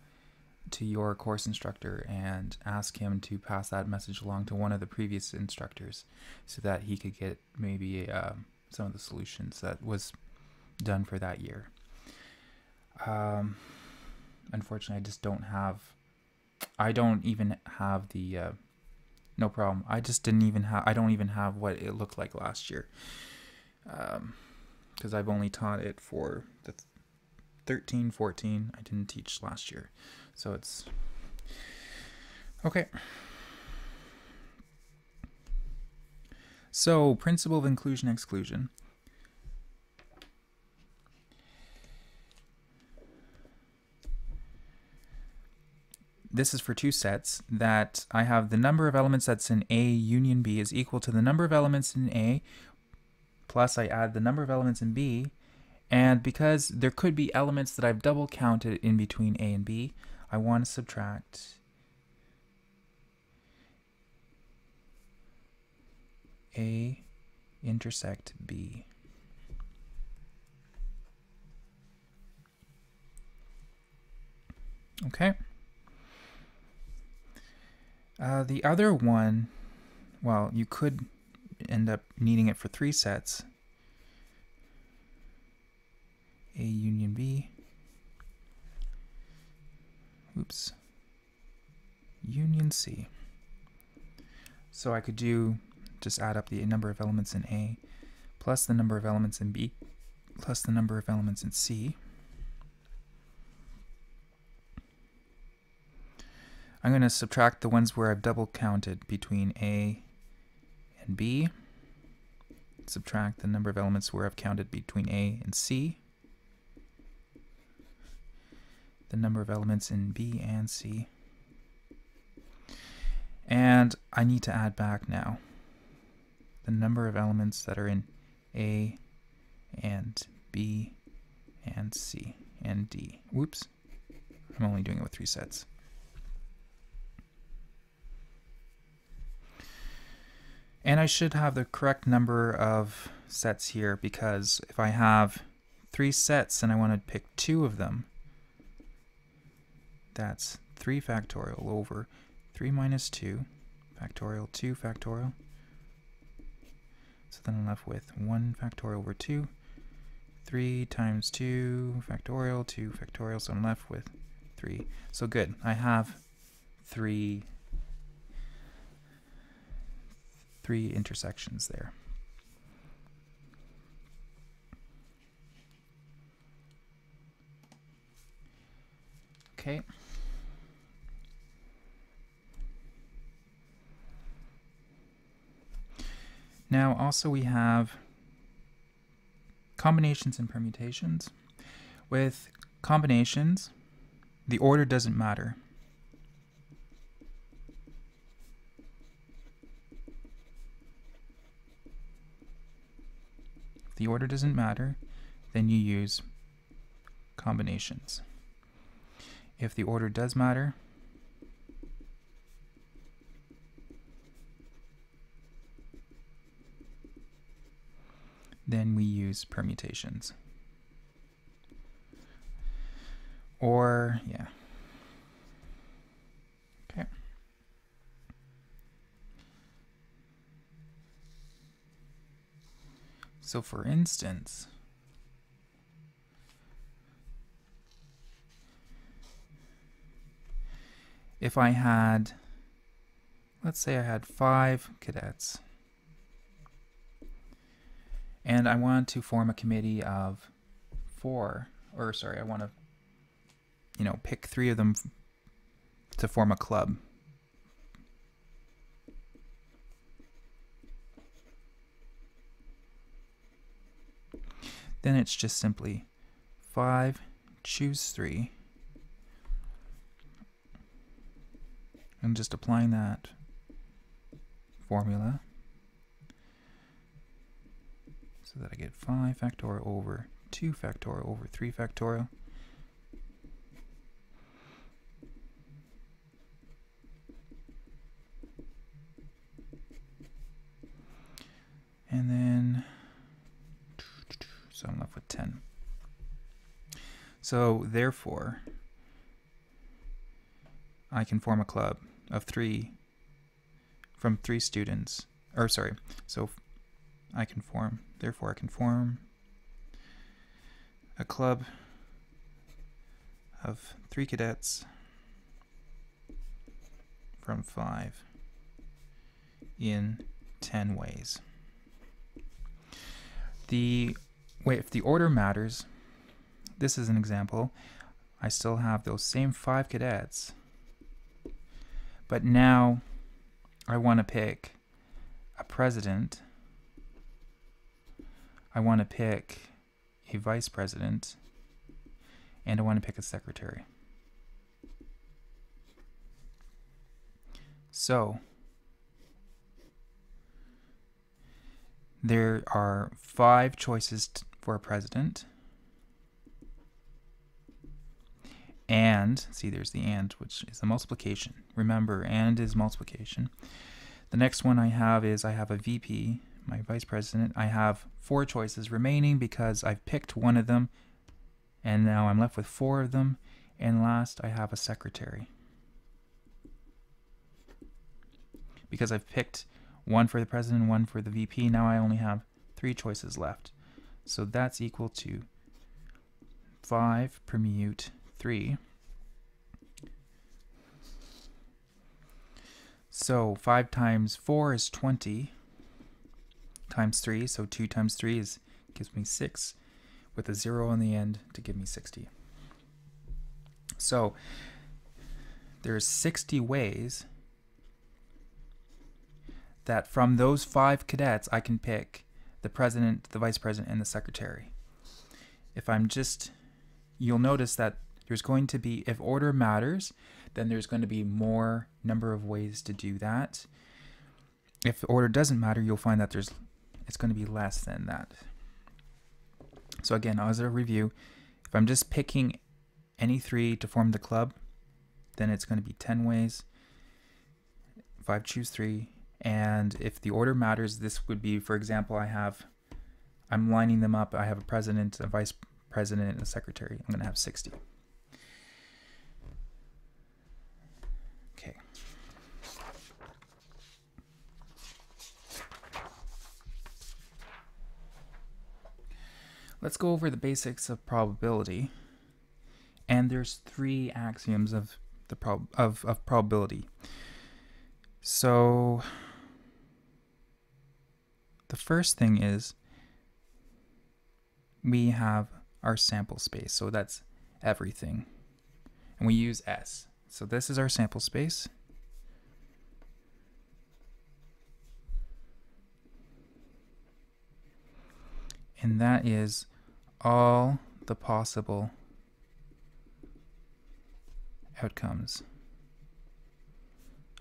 to your course instructor and ask him to pass that message along to one of the previous instructors so that he could get maybe some of the solutions that was done for that year. Unfortunately, I don't even have the no problem. I don't even have what it looked like last year, because I've only taught it for the 13, 14. I didn't teach last year, so it's okay. So, principle of inclusion-exclusion. This is for two sets that I have the number of elements that's in A union B is equal to the number of elements in A plus I add the number of elements in B. And because there could be elements that I've double counted in between A and B, I want to subtract A intersect B. Okay. The other one, well, you could end up needing it for three sets. A union B. Oops. Union C. So I could just add up the number of elements in A plus the number of elements in B plus the number of elements in C. I'm going to subtract the ones where I've double counted between A and B. Subtract the number of elements where I've counted between A and C. The number of elements in B and C. And I need to add back now the number of elements that are in A and B and C and D. Whoops. I'm only doing it with three sets. And I should have the correct number of sets here, because if I have three sets and I want to pick two of them, that's 3 factorial over 3 minus 2 factorial 2 factorial. So then I'm left with 1 factorial over 2, 3 times 2 factorial, 2 factorial, so I'm left with 3. So good, I have three intersections there. Okay. Now also we have combinations and permutations. With combinations, the order doesn't matter. If the order doesn't matter, then you use combinations. If the order does matter, then we use permutations. Or, yeah. Okay. So for instance, if I had, let's say I had 5 cadets, and I wanted to form a committee of 4, or sorry, I want to, pick 3 of them to form a club. Then it's just simply 5, choose 3, and just applying that formula so that I get 5 factorial over 2 factorial over 3 factorial. And then, so I'm left with 10. So therefore, I can form a club of 3 from 3 students, or sorry, so I can form, therefore I can form a club of 3 cadets from 5 in 10 ways. If the order matters, this is an example. I still have those same 5 cadets, but now I want to pick a president, I want to pick a vice president, and I want to pick a secretary. So there are 5 choices for a president, and see, there's the and, which is the multiplication. Remember, and is multiplication. The next one I have is I have a VP, my vice president. I have 4 choices remaining because I've picked one of them, and now I'm left with 4 of them. And last, I have a secretary, because I've picked one for the president and one for the VP. Now I only have 3 choices left. So that's equal to 5 permute 3. So 5 times 4 is 20 times 3. So 2 times 3 gives me 6 with a 0 on the end to give me 60. So there's 60 ways that from those 5 cadets I can pick the president, the vice president, and the secretary. If I'm just, you'll notice that there's going to be, if order matters, then there's going to be more number of ways to do that. If order doesn't matter, you'll find that it's going to be less than that. So again, as a review, if I'm just picking any 3 to form the club, then it's going to be 10 ways. If I choose 3, and if the order matters, this would be, for example, I'm lining them up. I have a president, a vice president, and a secretary. I'm going to have 60. Okay. Let's go over the basics of probability. And there's 3 axioms of the probability. So the first thing is we have our sample space. So that's everything. And we use S. So this is our sample space. And that is all the possible outcomes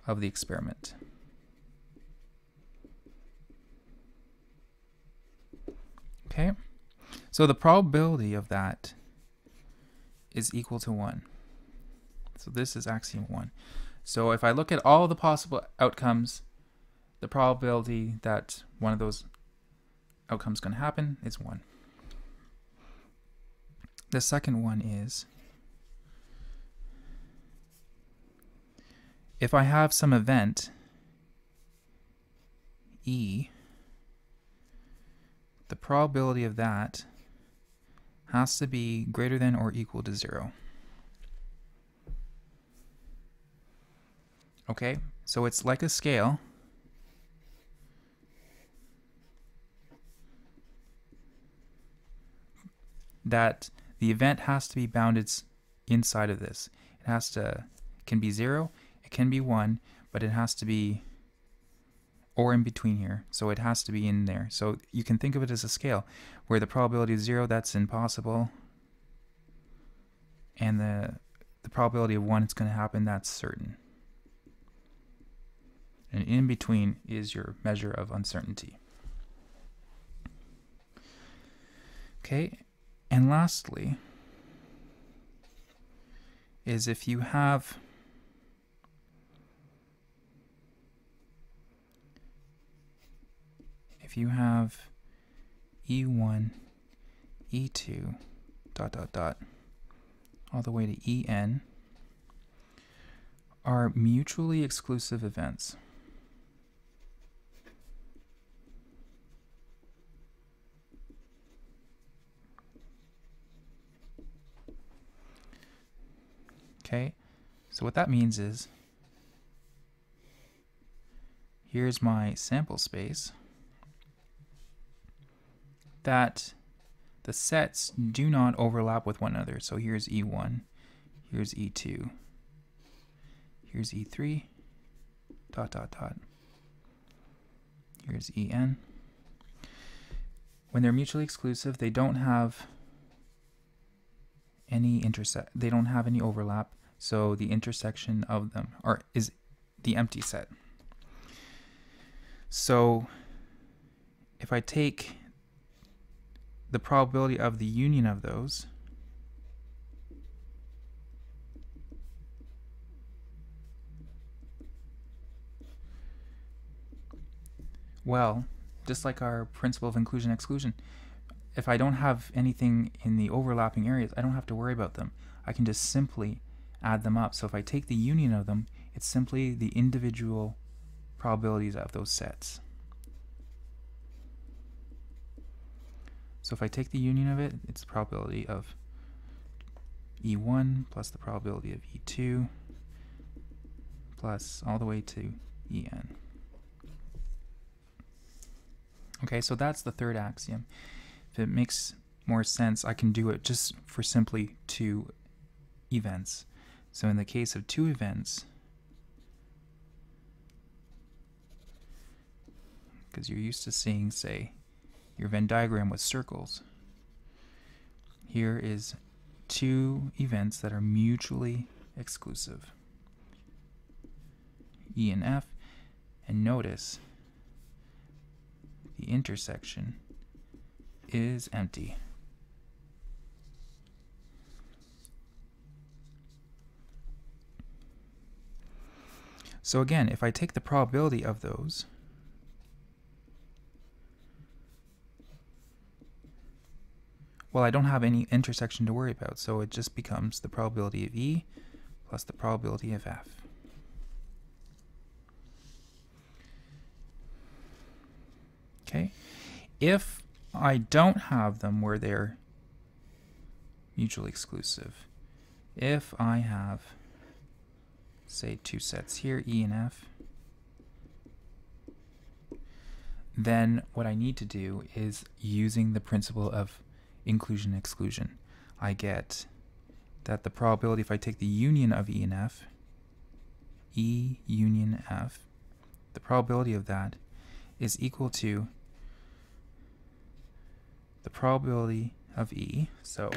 of the experiment. Okay, so the probability of that is equal to 1. So this is axiom 1. So if I look at all the possible outcomes, the probability that one of those outcomes is going to happen is 1. The second one is, if I have some event E, the probability of that has to be greater than or equal to 0. Okay, so it's like a scale. That the event has to be bounded inside of this. It has to, it can be 0, it can be 1, but it has to be, or in between here, so it has to be in there. So you can think of it as a scale, where the probability of 0, that's impossible, and the probability of 1, it's going to happen, that's certain. And in between is your measure of uncertainty. Okay, and lastly is if you have E1, E2, ... all the way to En are mutually exclusive events. Okay, so what that means is, here's my sample space, that the sets do not overlap with one another. So here's E1, here's E2, here's E3, ... Here's En. When they're mutually exclusive, they don't have any overlap, so the intersection of them is the empty set. So if I take the probability of the union of those, well, just like our principle of inclusion-exclusion, if I don't have anything in the overlapping areas, I don't have to worry about them. I can just simply add them up. So if I take the union of them, it's simply the individual probabilities of those sets. So if I take the union of it, it's the probability of E1 plus the probability of E2 plus all the way to En. Okay, so that's the third axiom. If it makes more sense, I can do it just for simply 2 events. So in the case of 2 events, because you're used to seeing, say, your Venn diagram with circles, here is 2 events that are mutually exclusive, E and F, and notice the intersection is empty. So again, if I take the probability of those, well, I don't have any intersection to worry about, so it just becomes the probability of E plus the probability of F. Okay, if I don't have them where they're mutually exclusive, if I have, say, 2 sets here, E and F, then what I need to do is using the principle of inclusion-exclusion. I get that the probability, if I take the union of E and F, E union F, the probability of that is equal to the probability of E. So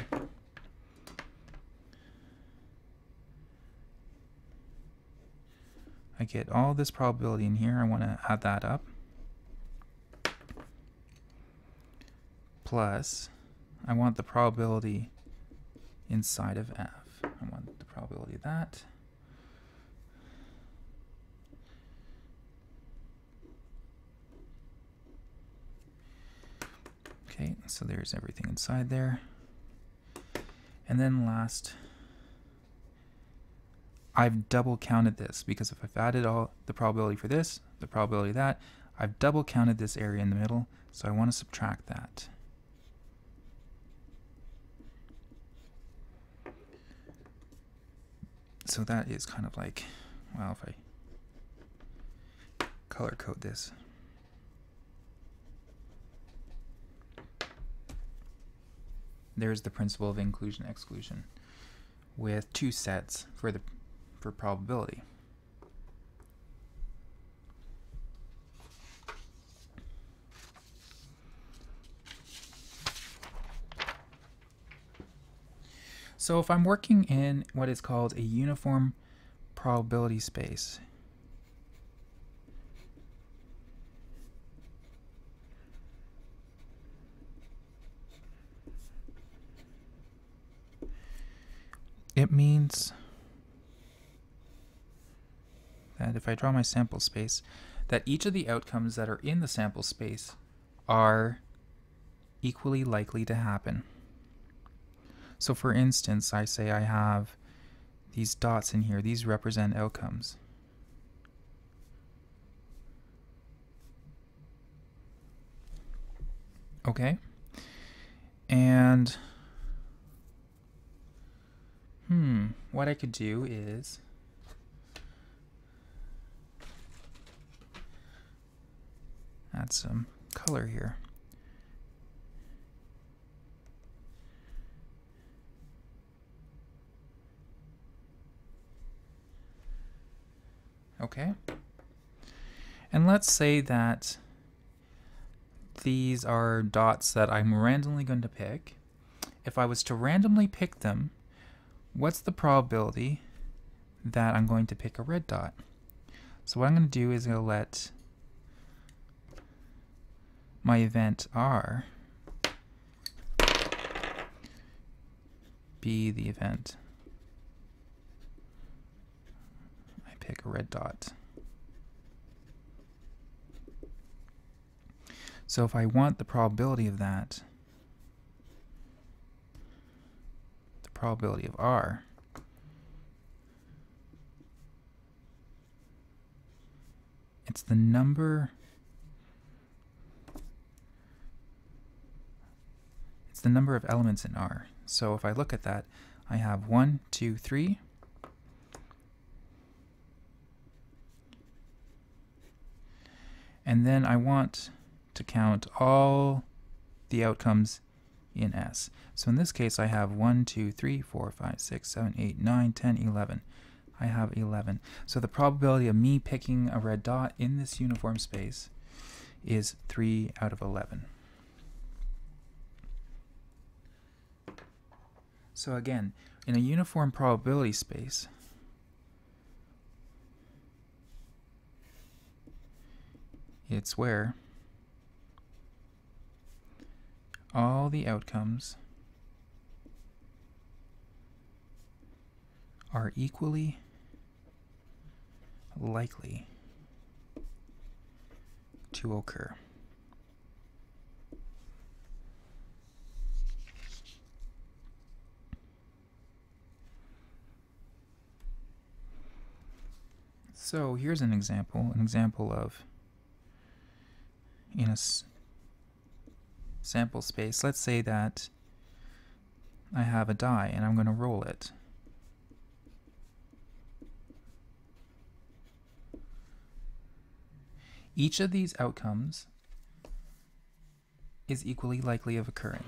I get all this probability in here. I want to add that up. Plus, I want the probability inside of F. I want the probability of that. Okay, so there's everything inside there. And then last, I've double counted this, because if I've added all the probability for this, the probability of that, I've double counted this area in the middle, so I want to subtract that. So that is kind of like, well, if I color code this. There's the principle of inclusion-exclusion with two sets for probability. So if I'm working in what is called a uniform probability space, it means that if I draw my sample space, that each of the outcomes that are in the sample space are equally likely to happen. So for instance, I say I have these dots in here. These represent outcomes. Okay. And what I could do is add some color here. Okay. And let's say that these are dots that I'm randomly going to pick. If I was to randomly pick them, what's the probability that I'm going to pick a red dot? So what I'm going to do is I'm going to let my event R be the event I pick a red dot. So if I want the probability of that, the probability of R, it's the number of elements in R. So if I look at that, I have 1, 2, 3. And then I want to count all the outcomes in S. So in this case, I have 1, 2, 3, 4, 5, 6, 7, 8, 9, 10, 11. I have 11. So the probability of me picking a red dot in this uniform space is 3 out of 11. So again, in a uniform probability space, it's where all the outcomes are equally likely to occur. So here's an example of in a sample space. Let's say that I have a die and I'm going to roll it. Each of these outcomes is equally likely of occurring.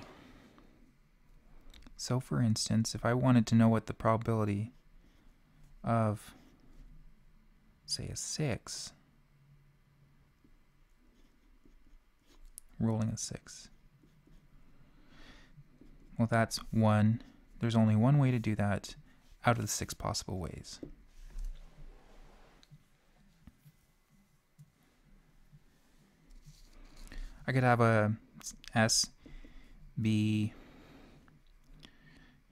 So for instance, if I wanted to know what the probability of, say, a 6, rolling a 6, well, that's 1. There's only one way to do that out of the 6 possible ways. I could have a S be,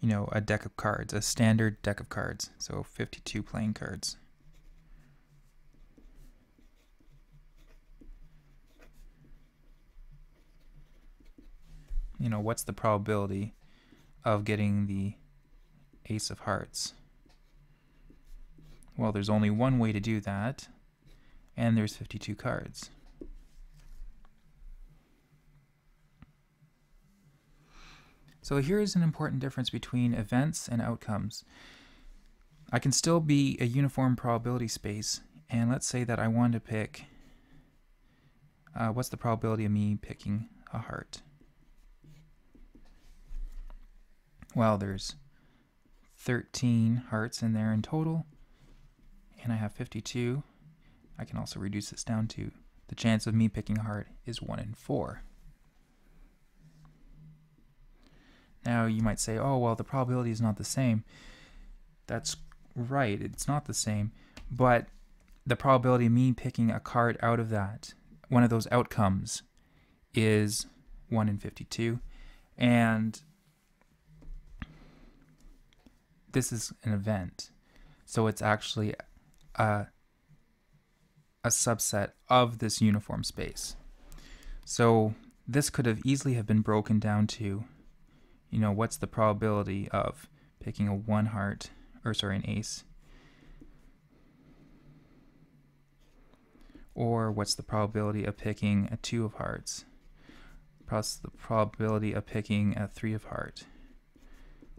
a deck of cards, a standard deck of cards, so 52 playing cards. What's the probability of getting the Ace of Hearts? Well, there's only one way to do that, and there's 52 cards. So here's an important difference between events and outcomes. I can still be a uniform probability space, and let's say that I want to pick What's the probability of me picking a heart? Well, there's 13 hearts in there in total, and I have 52. I can also reduce this down to the chance of me picking a heart is 1 in 4. Now you might say, oh, well, the probability is not the same. That's right, it's not the same, but the probability of me picking a card out of that, one of those outcomes, is 1 in 52, and this is an event, so it's actually a subset of this uniform space. So this could have easily have been broken down to, what's the probability of picking a an ace, or what's the probability of picking a 2 of hearts, plus the probability of picking a 3 of heart,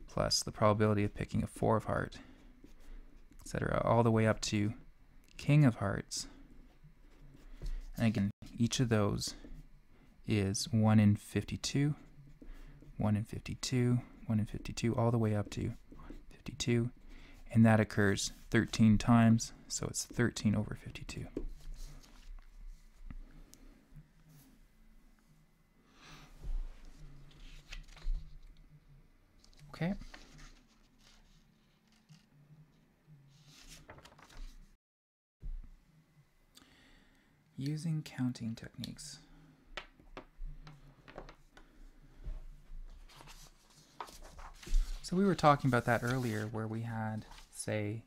plus the probability of picking a 4 of heart, etc., all the way up to king of hearts. And again, each of those is 1 in 52, 1 in 52, 1 in 52, all the way up to 52, and that occurs 13 times, so it's 13 over 52. Okay. Using counting techniques. So we were talking about that earlier, where we had, say,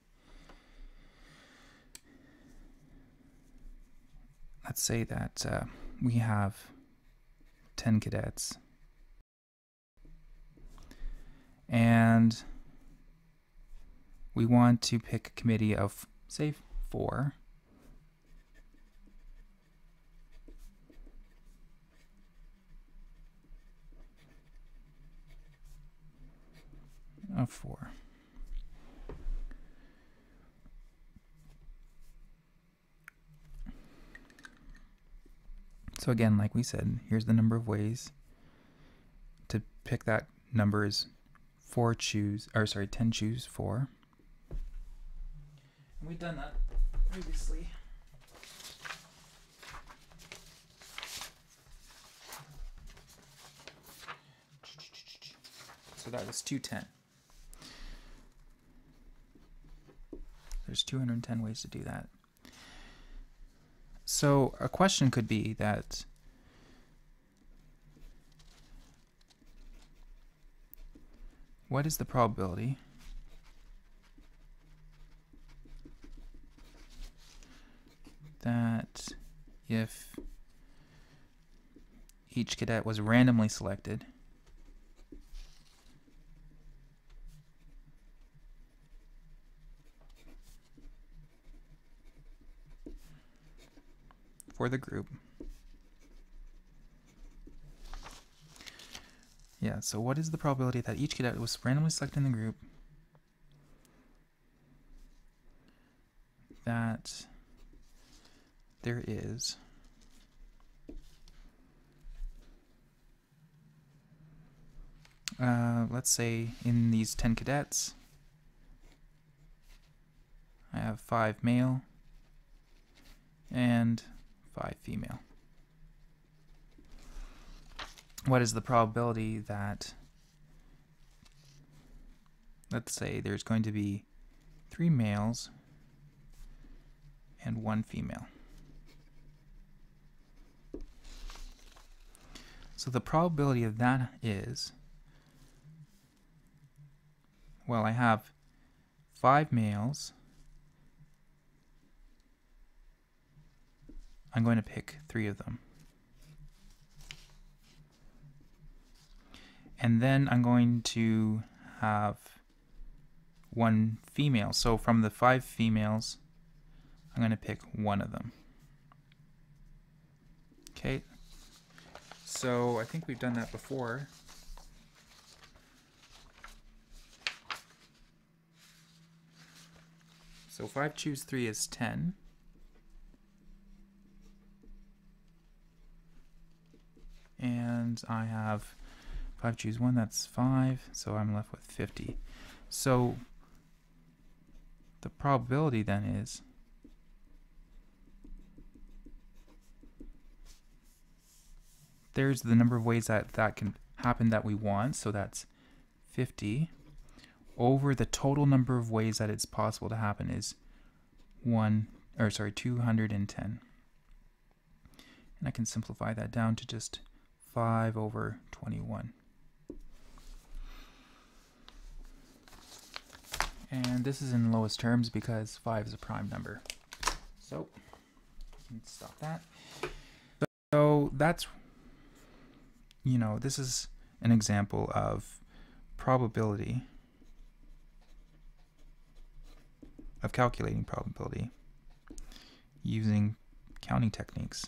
let's say that we have 10 cadets, and we want to pick a committee of, say, 4. Of 4. So again, like we said, here's the number of ways to pick that number is 10 choose 4. And we've done that previously. So that was 210. There's 210 ways to do that. So a question could be that what is the probability that if each cadet was randomly selected, for the group. Yeah, so what is the probability that each cadet was randomly selected in the group that there is let's say in these 10 cadets, I have 5 male and 5 female. What is the probability that, let's say there's going to be 3 males and 1 female. So the probability of that is, well, I have 5 males. I'm going to pick 3 of them. And then I'm going to have 1 female. So from the 5 females, I'm going to pick 1 of them. Okay. So I think we've done that before. So 5 choose 3 is 10. and I have 5 choose 1, that's 5, so I'm left with 50. So the probability then is there's the number of ways that that can happen that we want, so that's 50 over the total number of ways that it's possible to happen is 210. And I can simplify that down to just 5 over 21. And this is in lowest terms because 5 is a prime number. So let's stop that. So that's, you know, this is an example of probability, of calculating probability using counting techniques.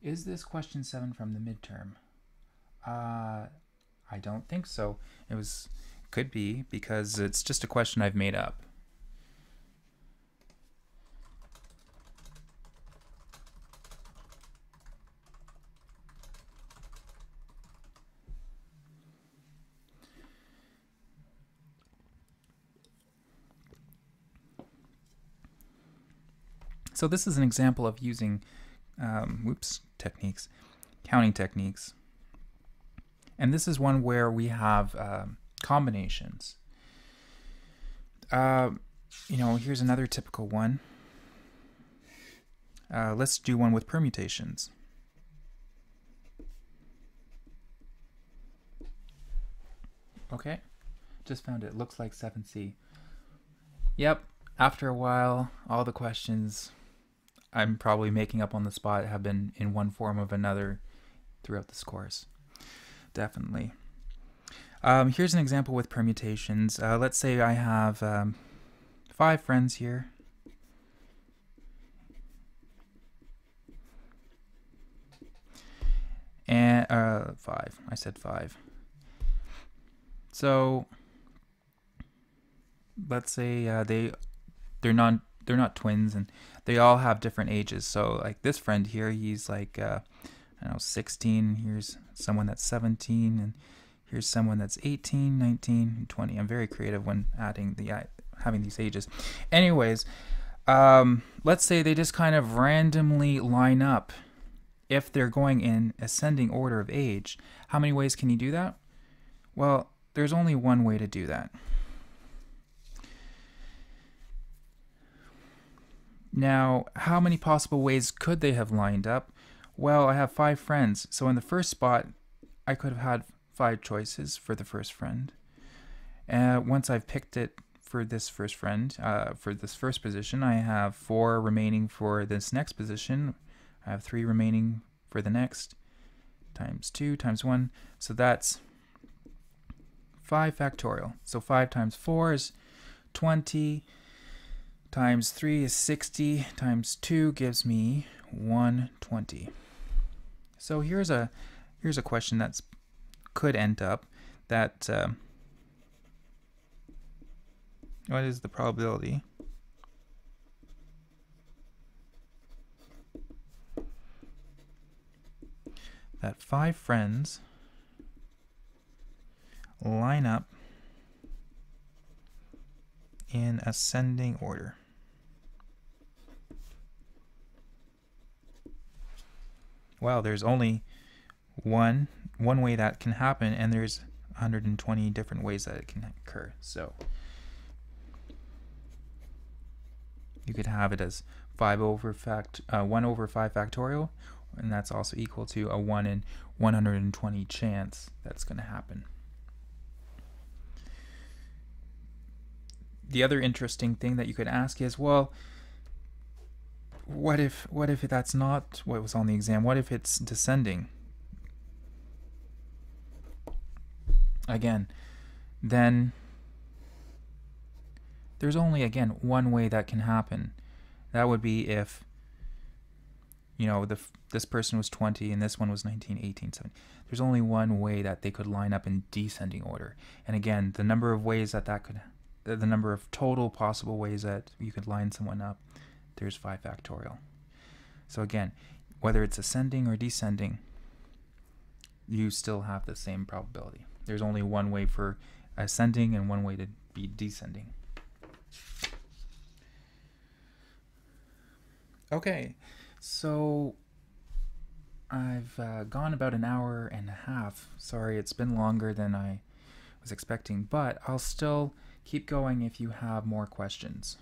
Is this question 7 from the midterm? I don't think so. Could be because it's just a question I've made up. So this is an example of using counting techniques. And this is one where we have combinations. You know, here's another typical one. Let's do one with permutations. Okay, just found it. Looks like 7C. Yep, after a while, all the questions I'm probably making up on the spot have been in one form or another throughout this course. Definitely. Here's an example with permutations. Let's say I have 5 friends here. And 5. I said 5. So let's say they're not twins, and they all have different ages. So like this friend here, he's like I don't know, 16. Here's someone that's 17, and here's someone that's 18, 19, and 20. I'm very creative when having these ages. Anyways, let's say they just kind of randomly line up. If they're going in ascending order of age, how many ways can you do that? Well, there's only one way to do that. Now, how many possible ways could they have lined up? Well, I have 5 friends, so in the first spot, I could have had 5 choices for the first friend. Once I've picked it for this first friend, for this first position, I have 4 remaining for this next position. I have 3 remaining for the next, times 2 times 1, so that's 5 factorial. So 5 times 4 is 20, times 3 is 60, times 2 gives me 120. So here's a question that could end up that what is the probability that 5 friends line up in ascending order? Well, there's only one way that can happen, and there's 120 different ways that it can occur. So you could have it as 1 over 5 factorial, and that's also equal to a 1 in 120 chance that's going to happen. The other interesting thing that you could ask is, well, what if that's not what was on the exam? What if it's descending? Again, then there's only, again, one way that can happen. That would be if, you know, this person was 20 and this one was 19, 18, 17. There's only one way that they could line up in descending order. And again, the number of ways that could the number of total possible ways that you could line someone up, there's 5 factorial. So again, whether it's ascending or descending, you still have the same probability. There's only one way for ascending and one way to be descending. Okay, so I've gone about an hour and a half. Sorry, it's been longer than I was expecting, but I'll still keep going if you have more questions.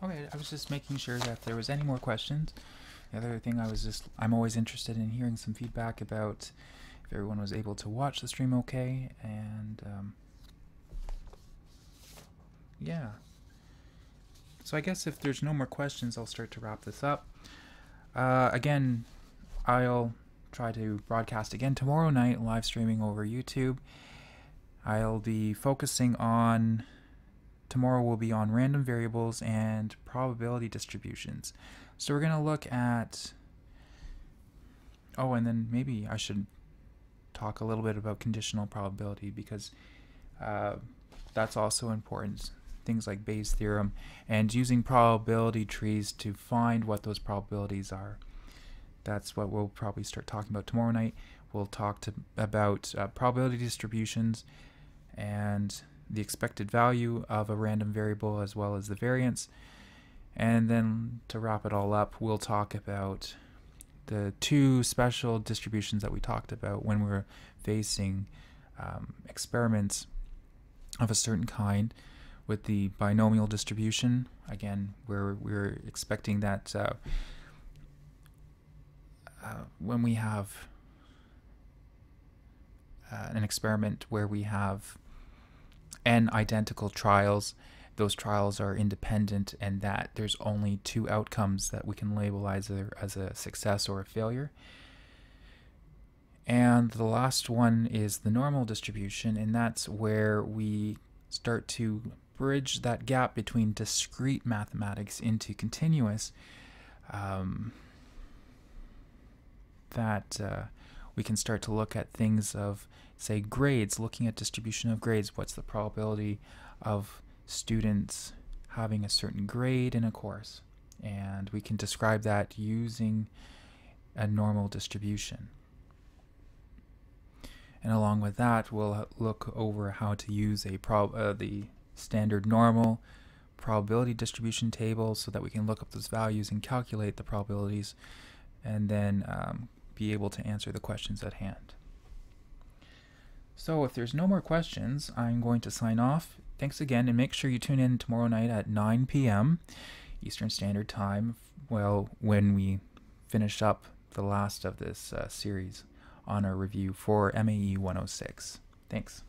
Okay, I was just making sure that there was any more questions. The other thing I'm always interested in hearing some feedback about if everyone was able to watch the stream okay, and yeah. So I guess if there's no more questions, I'll start to wrap this up. Again, I'll try to broadcast again tomorrow night, live streaming over YouTube. I'll be focusing on... Tomorrow will be on random variables and probability distributions. So we're going to look at... Oh, and then maybe I should talk a little bit about conditional probability, because that's also important. Things like Bayes' theorem and using probability trees to find what those probabilities are. That's what we'll probably start talking about tomorrow night. We'll talk about probability distributions and the expected value of a random variable as well as the variance. And then to wrap it all up, we'll talk about the 2 special distributions that we talked about when we were facing experiments of a certain kind, with the binomial distribution, again, where we're expecting that when we have an experiment where we have n identical trials, those trials are independent, and that there's only 2 outcomes that we can label either as a success or a failure. And the last one is the normal distribution, and that's where we start to bridge that gap between discrete mathematics into continuous, we can start to look at things of, say, grades, looking at distribution of grades. What's the probability of students having a certain grade in a course? And we can describe that using a normal distribution. And along with that, we'll look over how to use the standard normal probability distribution table so that we can look up those values and calculate the probabilities, and then be able to answer the questions at hand. So if there's no more questions, I'm going to sign off. Thanks again, and make sure you tune in tomorrow night at 9 p.m. Eastern Standard Time, well, when we finish up the last of this series on our review for MAE 106. Thanks.